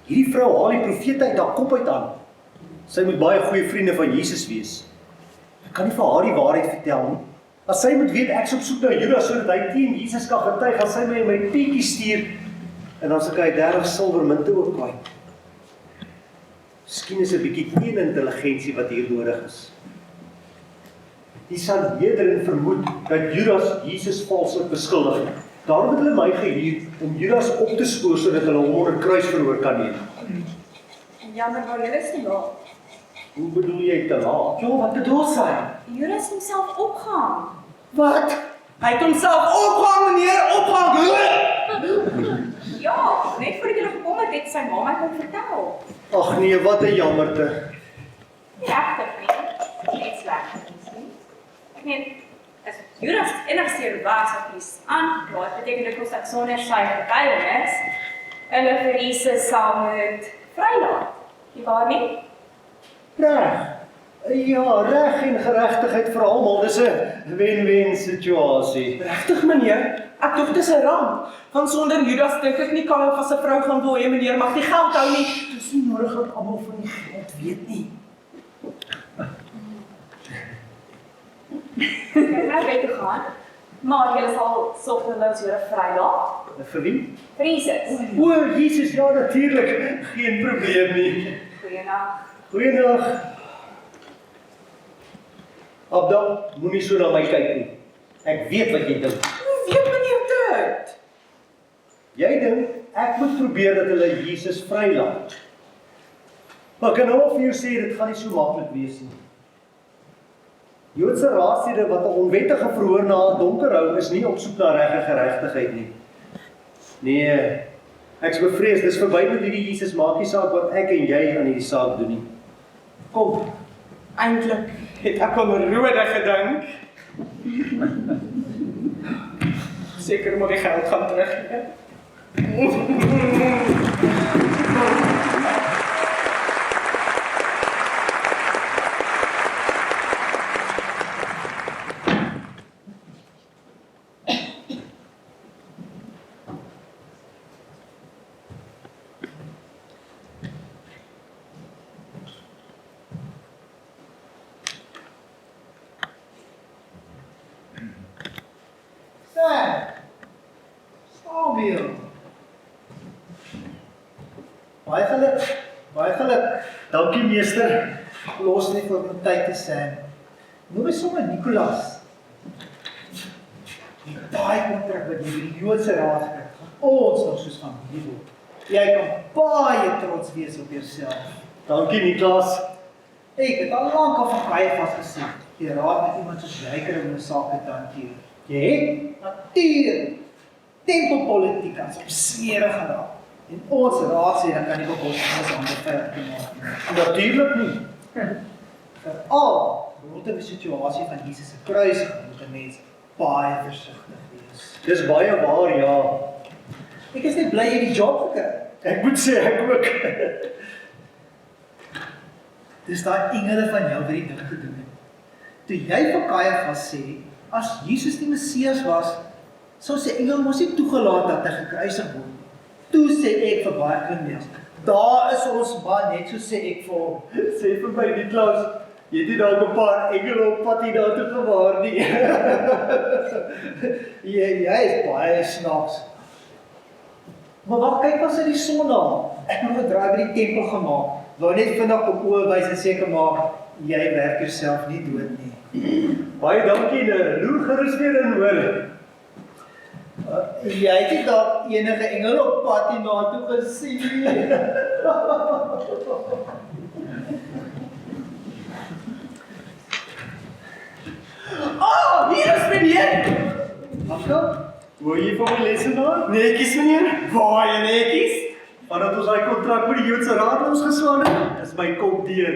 Hierdie vrou haal die profete uit haar kop uit aan. Sy moet baie goeie vriende van Jesus wees. Ek kan nie vir haar die waarheid vertel nie. As sy moet weet ek is op soek na Judas sodat hy teen Jesus kan getuig, gaan sy my in my petjie stuur en dan sal hy 30 silwermunte ook kwyt. Miskien is 'n bietjie teenintelligensie wat hier nodig is. Die Sanhedrin vermoed dat Judas Jesus valslik beskuldig. Daarom het hulle my gehuur om Judas op te spoor sodat hulle hom onder kruisverhoor kan neem. En jammer, maar julle is te laat. Hoe bedoel jy te laat? Ja, wat bedoel sy? Judas homself opgehang. Wat? Hy het homself opgehang, meneer, opgehang. Ja, net voordat julle gekom het sy ma my kom vertel. Ag nee, wat 'n jammerte. Nie regtig nie. Net sleg miskien. Ek meen, as Judas enigste was wat is aangekla, beteken dit kos dat sonder sy getuienis hulle vir Jesus sal moet vrylaat. Nie waar nie? Reg. Ja, reg en geregtigheid vir almal. Dis 'n wen-wen situasie. Regtig meneer, ek dink dit is 'n ramp. Want sonder Judas dink ek nie kan of as 'n vrou gaan wil hê meneer mag die geld hou nie. Dis nie nodig dat almal van die geld weet nie. Ek het nou weet te gaan. Maar julle sal sorgeloos julle vrylaat. Vir wie? Vir Jesus. O, Jesus, ja natuurlik. Geen probleem nie. Goeienaand. Goeiedag. Abda, moenie so na my kyk nie. Ek weet wat jy dink. Hoe weet meneer dit? Jy dink ek moet probeer dat hulle Jesus vrylaat. Maar ek kan nou vir jou sê dit gaan nie so maklik wees nie. Joodse raadslede wat 'n onwettige verhoor na 'n donker hou is nie op soek na reg en geregtigheid nie. Nee, ek is bevrees dis verby met hierdie Jesus, maak nie saak wat ek en jy aan hierdie saak doen nie. Kom, Eintlik het ek aan Rode gedink. Seker moet die geld gaan terug. Samuel. Baie geluk. Dankie meester. Los nie vir my tyd te sê. Noem my sommer Nicolas. daai kontrak wat jy by die Joodse Raad gekry het, gaan ons nog soos familie word. Jy kan baie trots wees op jouself. Dankie Niklas. Ek het al lank al van Caiaphas gesê, die raad met iemand soos jy kan om 'n saak te hanteer. Jy het natuurlijk tempelpolitiek as op smerig geraak. En ons raad sê, dan kan die bekostiges aan die verder maak. Natuurlijk nie. Veral rondom die situasie van Jesus se kruisiging moet 'n mens baie versigtig wees. Dis baie waar, ja. Ek is net bly jy die job gekry. Ek moet sê, ek ook. Dis daai engele van jou wat die ding gedoen het. Toe jy vir Caiaphas sê, as Jesus die Messias was, sou sy engel mos nie toegelaat dat hy gekruisig word. Toe sê ek vir baie kriminele, daar is ons man, net so sê ek vir hom. Sê vir my Niklas, jy het nie dalk 'n paar engele op pad hiernatoe gewaar nie. Jy is baie snaaks. Maar wat kyk was die son na? Ek het nog 'n draai by die tempel gemaak. Wou net vandag op oë wys en seker maak, jy werk jouself nie dood nie. Baie dankie, loer gerus weer in hoor. Jy het nie dalk enige engel op pad hiernatoe gesien nie. Oh, hier is meneer! Afka, hoor jy van my lesenaar? Netjies meneer, baie netjies. Vandat ons daai kontrak met die Joodse Raad ons geslaan het, is my kop deur.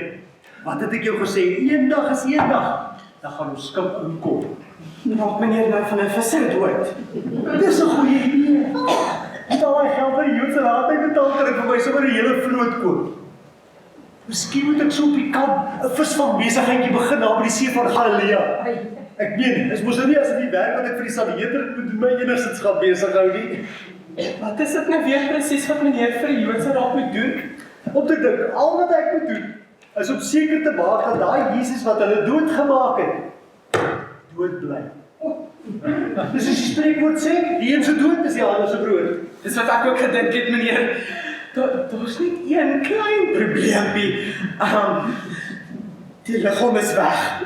Wat het ek jou gesê? Eendag is eendag. Dan gaan ons skip omkom. Raak meneer nou van 'n visser dood. Dis 'n goeie idee. Het al daai geld by die Joodse Raad betaal kan ek vir my sommer 'n hele vloot koop. Miskien moet ek so op die kamp 'n visvangbesigheidjie begin daar by die see van Galilea. Ek meen, dis mos nou nie as die werk wat ek vir die Sanhedrin moet doen my enigstens gaan besig hou nie. Wat is dit nou weer presies wat meneer vir die Joodse Raad moet doen? Om te dink, al wat ek moet doen, is om seker te maak dat daai Jesus wat hulle doodgemaak het, dood bly. Dis soos die spreekwoord sê, die een se dood is die ander se brood. Dis wat ek ook gedink het meneer. Daar's net een klein probleempie. Die liggaam is weg.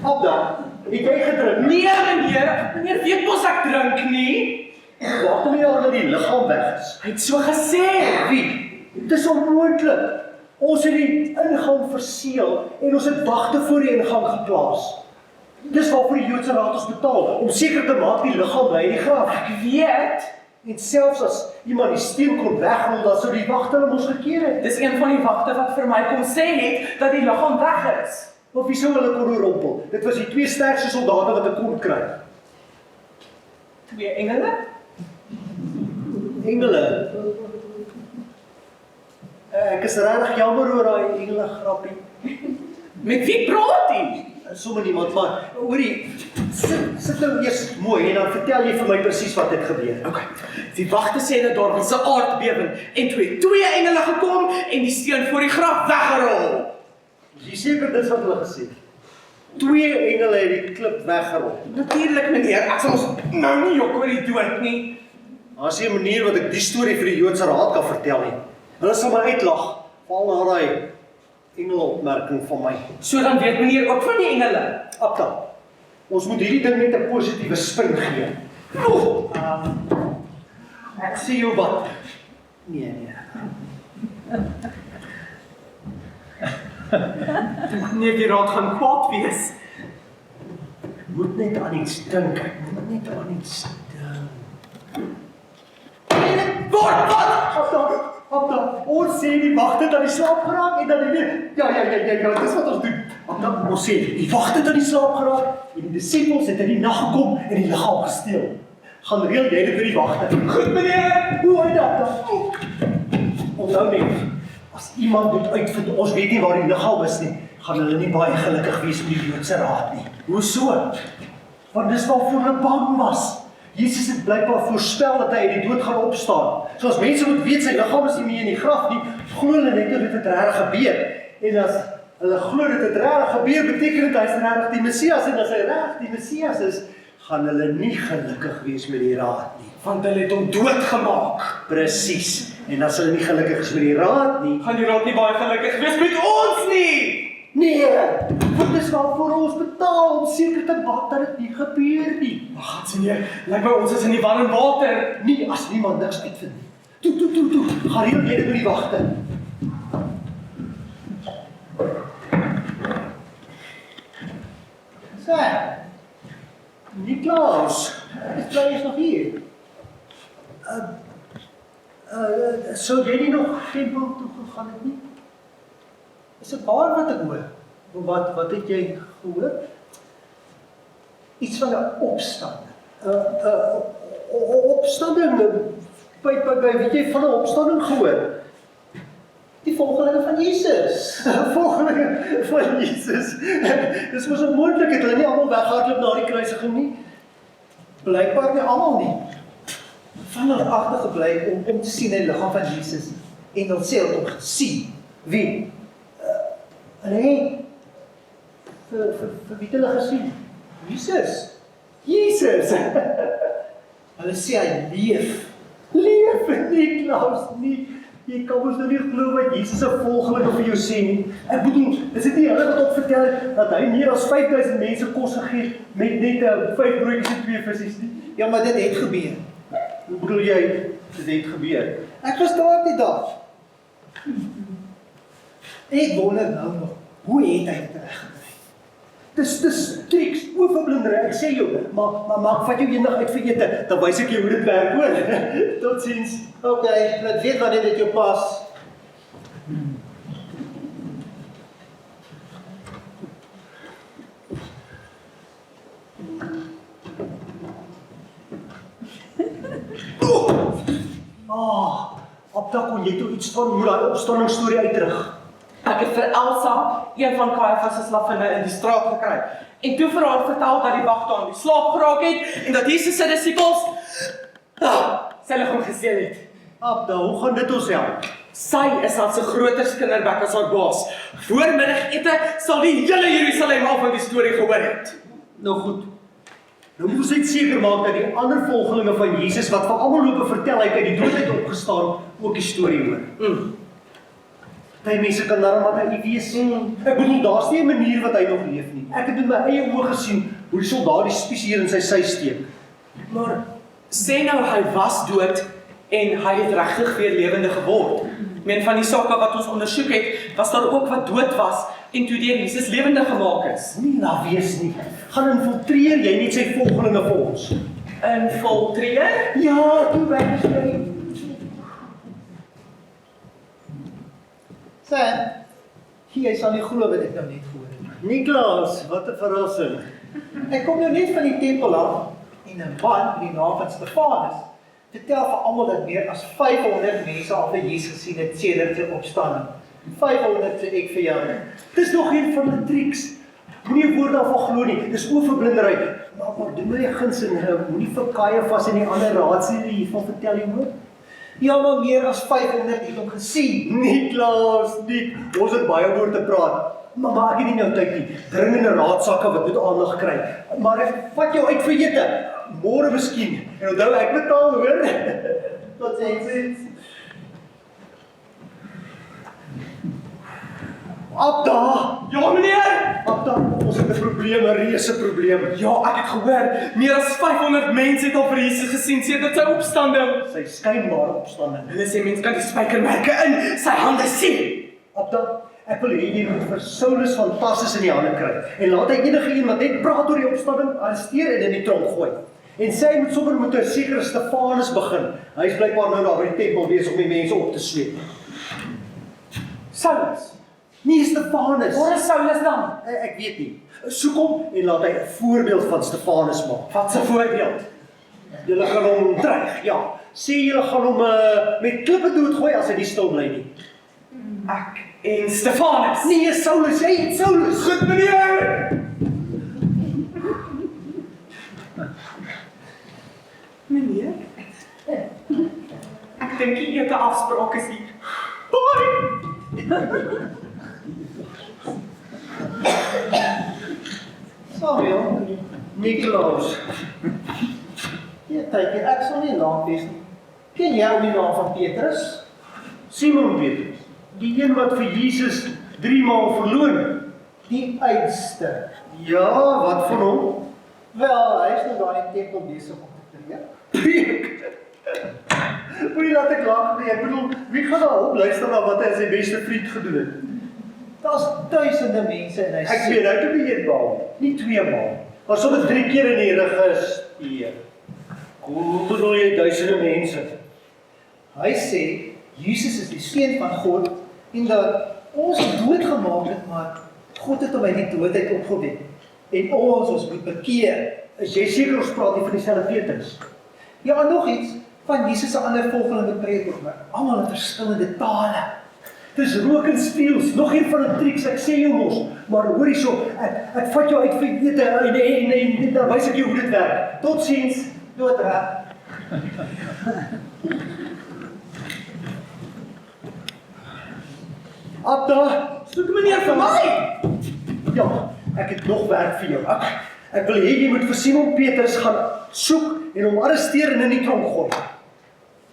Op dan, het jy gedrink? Nee meneer, meneer weet mos ek drink nie. Wacht om jy al dat die liggaam weg is. Hy het so gesê. Wie? Dis onmoontlik. Ons het die ingang verseël en ons het wagte voor die ingang geplaas. Dis waarvoor die Joodse Raad ons betaal, om seker te maak die liggaam bly in die graf. Ek weet. En selfs as iemand die steen kon wegrol, dan sou die wagte hulle ons gekeer het. Dis een van die wagte wat vir my kom sê het dat die liggaam weg is. Maar wie sou hulle kon oorrompel? Dit was die 2 sterkste soldate wat ek kon kry. 2 engele? Engele. Ek is regtig jammer oor daai engele grappie. Met wie praat jy? Sommige niemand, maar hoorie, sit nou eers mooi en dan vertel jy vir my presies wat het gebeur. Okay. Die wagte sê dat daar was 'n aardbewing en twee engele gekom en die steen voor die graf weggerol. Is jy seker dis wat hulle gesê het? 2 engele het die klip weggerol. Natuurlik meneer, ek sal ons nou nie jok oor die dood nie. Daar's 'n manier wat ek die storie vir die Joodse Raad kan vertel nie. Hulle sal my uitlag, val na daai engelopmerking van my. So dan weet meneer ook van die engele. Akta, ons moet hierdie ding net 'n positiewe spin gee. Ek sê jou wat. Nee. Nee, die raad gaan kwaad wees. Ek moet net aan iets dink. Ek moet net aan iets dink. Apta, ons sê die wagte het aan die slaap geraak en dan die ja, dis wat ons doen. Apta, ons sê die wagte het aan die slaap geraak en die disippels het in die nag gekom en die liggaam gesteel. Gaan reël jy dit vir die wagte. Goed meneer. Hoe uit dat? Onthou net, as iemand moet uitvind, ons weet nie waar die liggaam is nie, gaan hulle nie baie gelukkig wees met die Joodse Raad nie. Hoe so? Want dis waarvoor hulle bang was. Jesus het blykbaar voorspel dat hy uit die dood gaan opstaan. So as mense moet weet sy liggaam is nie meer in die graf nie, glo hulle net dat dit regtig gebeur. En as hulle glo dat dit regtig gebeur, beteken dit hy is regtig die Messias en as hy regtig die Messias is, gaan hulle nie gelukkig wees met die Raad nie. Want hulle het hom doodgemaak. Presies. En as hulle nie gelukkig is met die Raad nie, Gaan die raad nie baie gelukkig wees met ons nie. nee, want dis waarvoor ons betaal om seker te maak dat dit nie gebeur nie. Maar gaan sien jy, lyk my ons is in die warm water. Nie as niemand niks uitvind nie. Toe, gaan hier jy dit met die wagte. Sam, Niklaus, is jy nog hier? Sou jy nie nog tempel toe gegaan het nie? Is 'n paar wat ek hoor. Wat het jy gehoor? Iets van 'n opstand. Opstanding, weet jy van 'n opstanding gehoor? Die volgelinge van Jesus. Volgelinge van Jesus. Dis mos onmoontlik, het hulle nie almal weghardloop na die kruisiging nie? Blykbaar nie almal nie. Van hulle agtergebly om te sien die liggaam van Jesus en hulle sê hulle het hom gesien. Wie? Hulle vir wie het hulle gesien? Jesus. Jesus! Hulle sê hy leef. Leef nie, Klaus, nie. Jy kan ons nou nie glo wat Jesus 'n volgelinge vir jou sê nie. Ek bedoel, is dit nie hulle wat op vertel het dat hy meer as 5000 mense kos gegee het met net 5 broodjies en 2 visse nie? Ja, maar dit het gebeur. Hoe bedoel jy, dit het gebeur? Ek was daar die dag. Ek wonder nou nog, hoe het hy dit reggekry? Dis triks, oorverblindery, ek sê jou, maar vat jou eendag uit vir ete, dan wys ek jou hoe dit werk, hoor. Totsiens. Ok, laat weet wanneer dit jou pas. Abda, kon jy toe iets van hoe daai opstandingsstorie uitrig? Ek het vir Elsa, een van Caiaphas se slavinne in die straat gekry. En toe vir haar vertel dat die wagte aan die slaap geraak het en dat Jesus se disippels sy liggaam gesteel het. Abda, hoe gaan dit ons help? Sy is al so groter kinderbek as haar baas. Voor middagete sal die hele Jerusalem al van die storie gehoor het. Nou goed. Nou moes hy seker maak dat die ander volgelinge van Jesus wat vir almal loop vertel hy het uit die dood uit opgestaan, ook die storie hoor. Daai mense kan daarom maar nie wees. Ek bedoel, daar's nie 'n manier wat hy nog leef nie. Ek het met my eie oë gesien hoe die soldaat die spies hier in sy sy steek. Maar sê nou hy was dood en hy het regtig weer lewende geword. Ek meen van die sake wat ons ondersoek het, was daar ook wat dood was en toe deur Jesus lewende gemaak is. Nie na wees nie. Gaan infiltreer jy net sy volgelinge vir ons. Infiltreer? Ja, toe weg is jy. Sam, jy sal nie glo wat ek nou net gehoor het. Niklaus, wat 'n verrassing. Ek kom nou net van die tempel af en 'n man met die naam van Stefanus vertel vir almal dat meer as 500 mense al vir Jesus gesien het sedert sy opstanding. 500 sê ek vir jou. Dis nog een van die triks. Moenie 'n woord daarvan glo nie. Dis oorverblindery. Maar doen my 'n guns en moenie vir Caiaphas en die ander raadslede hiervan vertel nie, hoor. Ja, maar meer as 500 het hom gesien. Niklaus, ons het baie oor te praat. Maar ek het nie nou tyd nie. Dringende raadsakke wat moet aandag kry. Maar ek vat jou uit vir ete. Môre miskien. En onthou ek betaal, hoor. Totsiens. Abda! Ja meneer! Abda, ons het 'n probleem, 'n reuse probleem. Ja, ek het gehoor, meer as 500 mense het al vir Jesus gesien sedert sy opstanding. Sy skynbare opstanding. Hulle sê mense kan die spykermerke in sy hande sien. Abda, ek wil hê jy moet vir Saulus van Tarsus in die hande kry. En laat hy enige een wat net praat oor die opstanding arresteer en in die tronk gooi. En sy moet sommer met 'n sekere Stefanus begin. Hy is blykbaar nou daar by die tempel besig om die mense op te sleep. Saulus. Nie Stefanus. Waar is Saulus dan? Ek weet nie. Soek hom en laat hy 'n voorbeeld van Stefanus maak. Wat 'n voorbeeld? Julle gaan hom dreig, ja. Sê julle gaan hom met klippe doodgooi as hy nie stil bly nie. Ek en Stefanus. Nee, Saulus, hey, Saulus. Goed meneer. Meneer? Ek dink jy het 'n afspraak is hier. Bye. Samuel, Niklaus. jy kyk, ek sal nie lank wees nie. Ken jy die naam van Petrus? Simon Petrus, die een wat vir Jesus 3 maal verloon het. Die einste. Ja, wat van hom? Wel, hy is nou daar in die tempel besig om te preek. Preek. Moenie laat ek lag nie. Ek bedoel, wie gaan daar op luister na wat hy as sy beste vriend gedoen het? Daar's duisende mense en hy Ek weet, hy het op die 1 maal, nie 2 maal. Maar sommer 3 keer in die register. Hoe bedoel jy duisende mense? Hy sê, Jesus is die Seun van God en dat ons dood gemaak het, maar God het hom uit die doodheid opgewek. En ons moet bekeer. Is jy seker ons praat nie van dieselfde Petrus? Ja, en nog iets, van Jesus se ander volgelinge preek ook, maar almal in verskillende tale. Dis rook en speels, nog een van die triks, ek sê jou mos, maar hoor hierso, ek vat jou uit vir ete en dan wys ek jou hoe dit werk. Totsiens, Doodra. Abda, Soek meneer vir my. ja, ek het nog werk vir jou. Ek wil hê jy moet vir Simon Petrus gaan soek en hom arresteer en in die tronk gooi.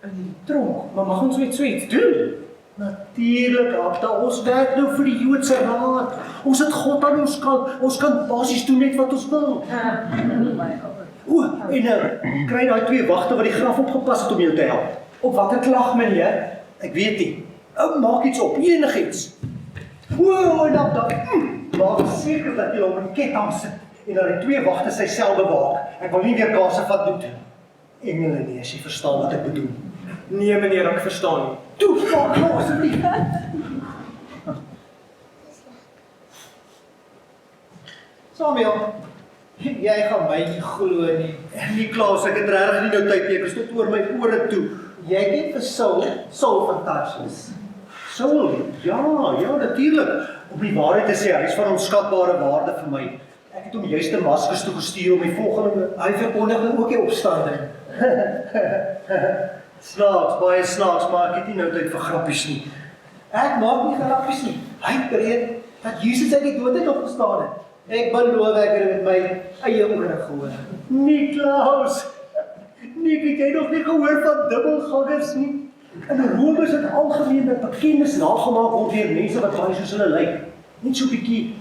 In die tronk, maar mag ons zoiets doen? Natuurlik, Abda, ons werk nou vir die Joodse Raad. Ons het God aan ons kan basies doen net wat ons wil. O, en kry daai 2 wagte wat die graf opgepas het om jou te help. Op watter klag, meneer? Ek weet nie. Maak iets op, enigiets. O, en Abda, maak seker dat jy hom in ketting sit en dat die 2 wagte sy sel bewaak. Ek wil nie weer kaarse vat doen. Engele nie, as jy verstaan wat ek bedoel. Nee, meneer, ek verstaan nie. Toe, maak nou asseblief. Samuel, jy gaan my nie glo nie. Nie Klaas, ek het regtig nie nou tyd nie, ek is tot oor my ore toe. Jy ken vir Saul van Tarsus. Saul, ja, natuurlik. Om die waarheid te sê, hy is van onskatbare waarde vir my. Ek het hom juist Damaskus toe gestuur om die volgende... Hy verkondig ook die opstanding. Snaaks, baie snaaks, maar ek het nie nou tyd vir grappies nie. Ek maak nie grappies nie. Hy preek dat Jesus uit die doodheid opgestaan het. Ek beloof ek het met my eie ore gehoor. Nie Klaus, nie, het jy nog nie gehoor van dubbelgangers nie? In Rome is dit algemeen dat bekendes nagemaak word deur mense wat baie soos hulle lyk. Net so 'n bietjie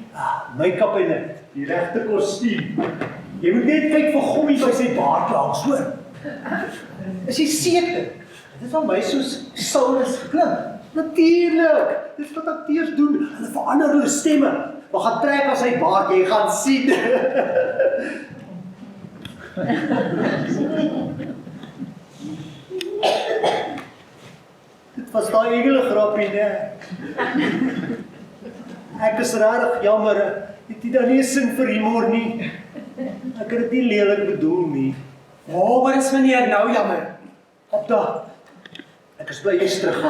make-up en die regte kostuum. Jy moet net kyk vir Gommie by sy baard langs, hoor. Is jy seker? Dit is van my soos Saulus klink. Natuurlik, dis wat akteurs doen. Hulle verander hulle stemme. Maar gaan trek aan sy baard, jy gaan sien. Dit was daai engele grappie, né? Ek is regtig jammer. Het jy dan nie 'n sin vir humor nie? Ek het dit nie lelik bedoel nie. Waaroor is meneer nou jammer? Abda, ek is bly jy's terug.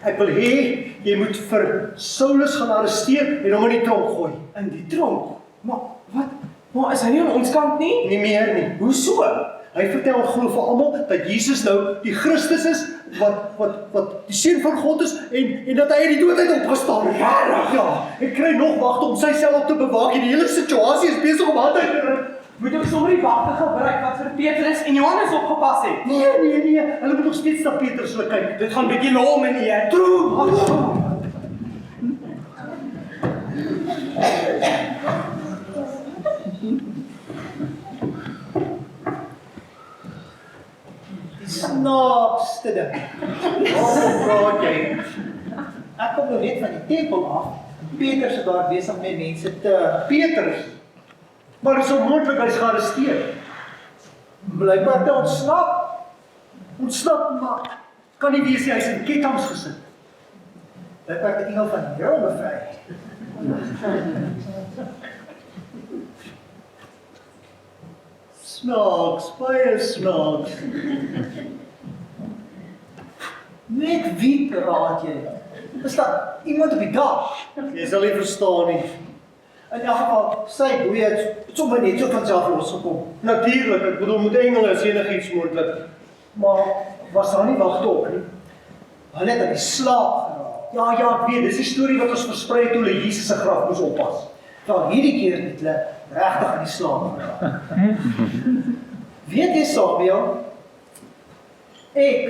Ek wil hê jy moet vir Saulus gaan arresteer en hom in die tronk gooi. In die tronk? Maar wat? Maar is hy nie aan ons kant nie? Nie meer nie. Hoe so? Hy vertel glo vir almal dat Jesus nou die Christus is wat die seun van God is en dat hy uit die doodheid opgestaan het. Ja, ek kry nog wagte om sy sel op te bewaak en die hele situasie is besig om aan te ry. Moet ons sommer die wagte gebruik wat vir Petrus en Johannes opgepas het? Nee, hulle moet nog steeds na Petrus wil kyk. Dit gaan bietjie lol, meneer. True. Die snaakste ding. Waarom praat jy? Ek kom nou net van die tempel af. Petrus is daar besig met mense te... Petrus. Maar is onmoontlik hy's gearresteer. Blykbaar te ontsnap. Ontsnap maar. Kan nie wees hy's in kettinge gesit. Blykbaar die engel van die Here bevry. Snaaks, baie snaaks. Met wie praat jy? Is daar iemand op die dak? Jy sal nie verstaan nie. In elk geval, sy boei het sommer net so van self losgekom. Natuurlik, ek bedoel met engele is enigiets moontlik. Maar was daar nie wagte op nie? Hulle het aan die slaap geraak. Ja, ek weet, dis die storie wat ons versprei toe hulle Jesus se graf moes oppas. Nou, hierdie keer het hulle regtig aan die slaap geraak. Weet jy, Samuel, ek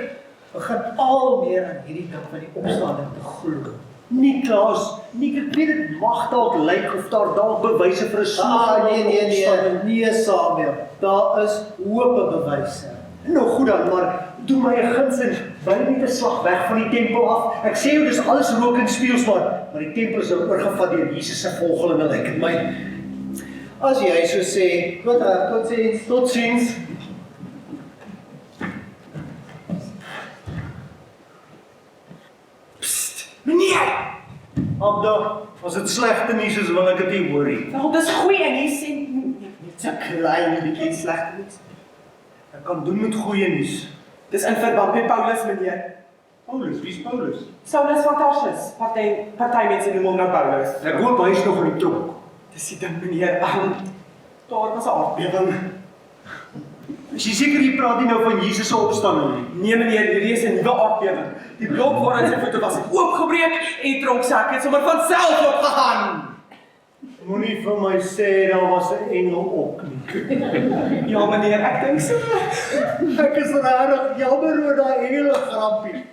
begin al meer aan hierdie ding van die opstanding te glo. Niklaas, ek weet dit mag dalk lyk of daar dalk bewyse vir 'n soort Nee Samuel, daar is hoop bewyse. Nou goed dan, maar doen my 'n guns en bly net 'n slag weg van die tempel af. Ek sê jou dis alles rook en spieëls maar die tempel is nou oorgevat deur Jesus se volgelinge lyk dit my. As jy so sê, totsiens. Totsiens. Meneer! Abda, as dit slegte nuus is, wil ek dit nie hoor nie. Wel, dis goeie nuus en net so klein bietjie slegte nuus. Ek kan doen met goeie nuus. Dis in verband met Paulus, meneer. Paulus, wie's Paulus? Saulus van Tarsus. Party mense noem hom nou Paulus. Ek hoop hy is nog in die tronk. Dis die ding, meneer. Daar was 'n aardbewing. Is jy seker jy praat nie nou van Jesus se opstanding nie? Nee, meneer, hierdie is 'n nuwe aardbewing. Die blok waarin sy voete was het oopgebreek en die tronksak het sommer van self opgegaan. Moenie vir my sê daar was 'n engel op nie. Ja, meneer, ek dink so. Ek is regtig jammer oor daai engele grappie.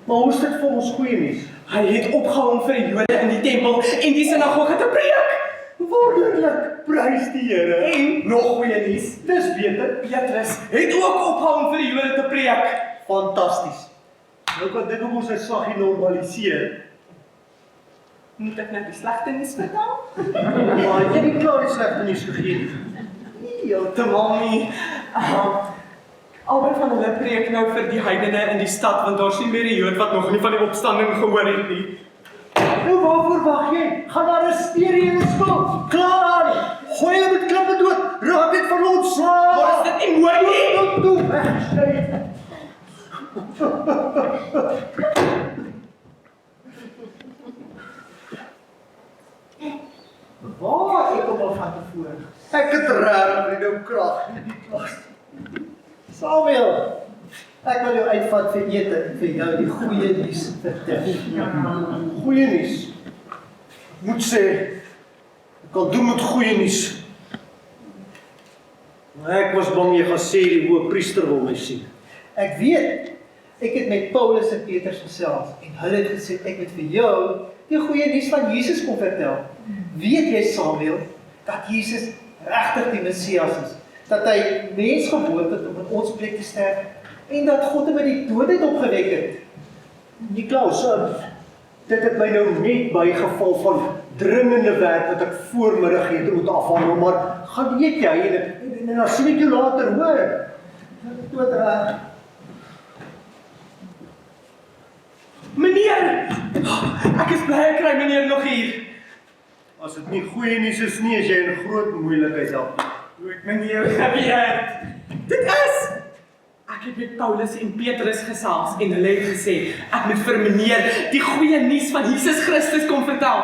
Maar hoe is dit vir ons goeie nuus? Hy het opgehou om vir die Jode in die tempel en die sinagoge te preek. Wonderlik, prys die Here. En nog goeie nuus. Dis beter. Petrus het ook opgehou om vir die Jode te preek. Fantasties. Nou kan dit op ons sy slaggie normaliseer. Moet ek nou die slegte nuus vertel? Maar jy het nie klaar die slegte nuus gegee nie. Heeltemal nie. Albei van hulle preek nou vir die heidene in die stad, want daar's nie meer 'n Jood wat nog nie van die opstanding gehoor het nie. Nou waarvoor wag jy? Gaan arresteer jy ons skuld. Klaar! Gooi hulle met klippe dood. Raak dit van ons slaap. Maar is dit nie mooi nie? Toe wegsny. Waar ek hom al van tevore. Ek het regtig nie nou krag nie. Samuel, ek wil jou uitvat vir ete en vir jou die goeie nuus vertel. Goeie nuus. Moet sê, ek kan doen met goeie nuus. Ek was bang jy gaan sê die hoëpriester wil my sien. Ek weet, ek het met Paulus en Petrus gesels en hulle het gesê ek moet vir jou die goeie nuus van Jesus kom vertel. Weet jy Samuel, dat Jesus regtig die Messias is, dat hy mens geword het om in ons plek te sterf en dat God hom uit die dood uit opgewek het. Niklaas, dit het my nou net bygeval van dringende werk wat ek voormiddagete moet afhandel, maar gaan eet jy en dan sien ek jou later, hoor. Tot reg. Meneer! Ek is bly ek kry meneer nog hier. As dit nie goeie nuus is nie, as jy in groot moeilikheid dan. Hoe het meneer geweet? Dit is! Ek het met Paulus en Petrus gesels en hulle het gesê, ek moet vir meneer die goeie nuus van Jesus Christus kom vertel.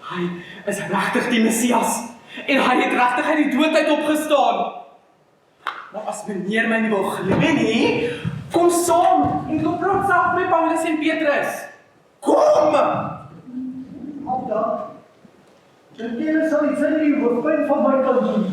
Hy is regtig die Messias en hy het regtig uit die dood uit opgestaan. Maar as meneer my nie wil glo nie, kom saam en kom praat saam met Paulus en Petrus. Kom! Abda, dit sal iets in die hoofpyn van my kan doen.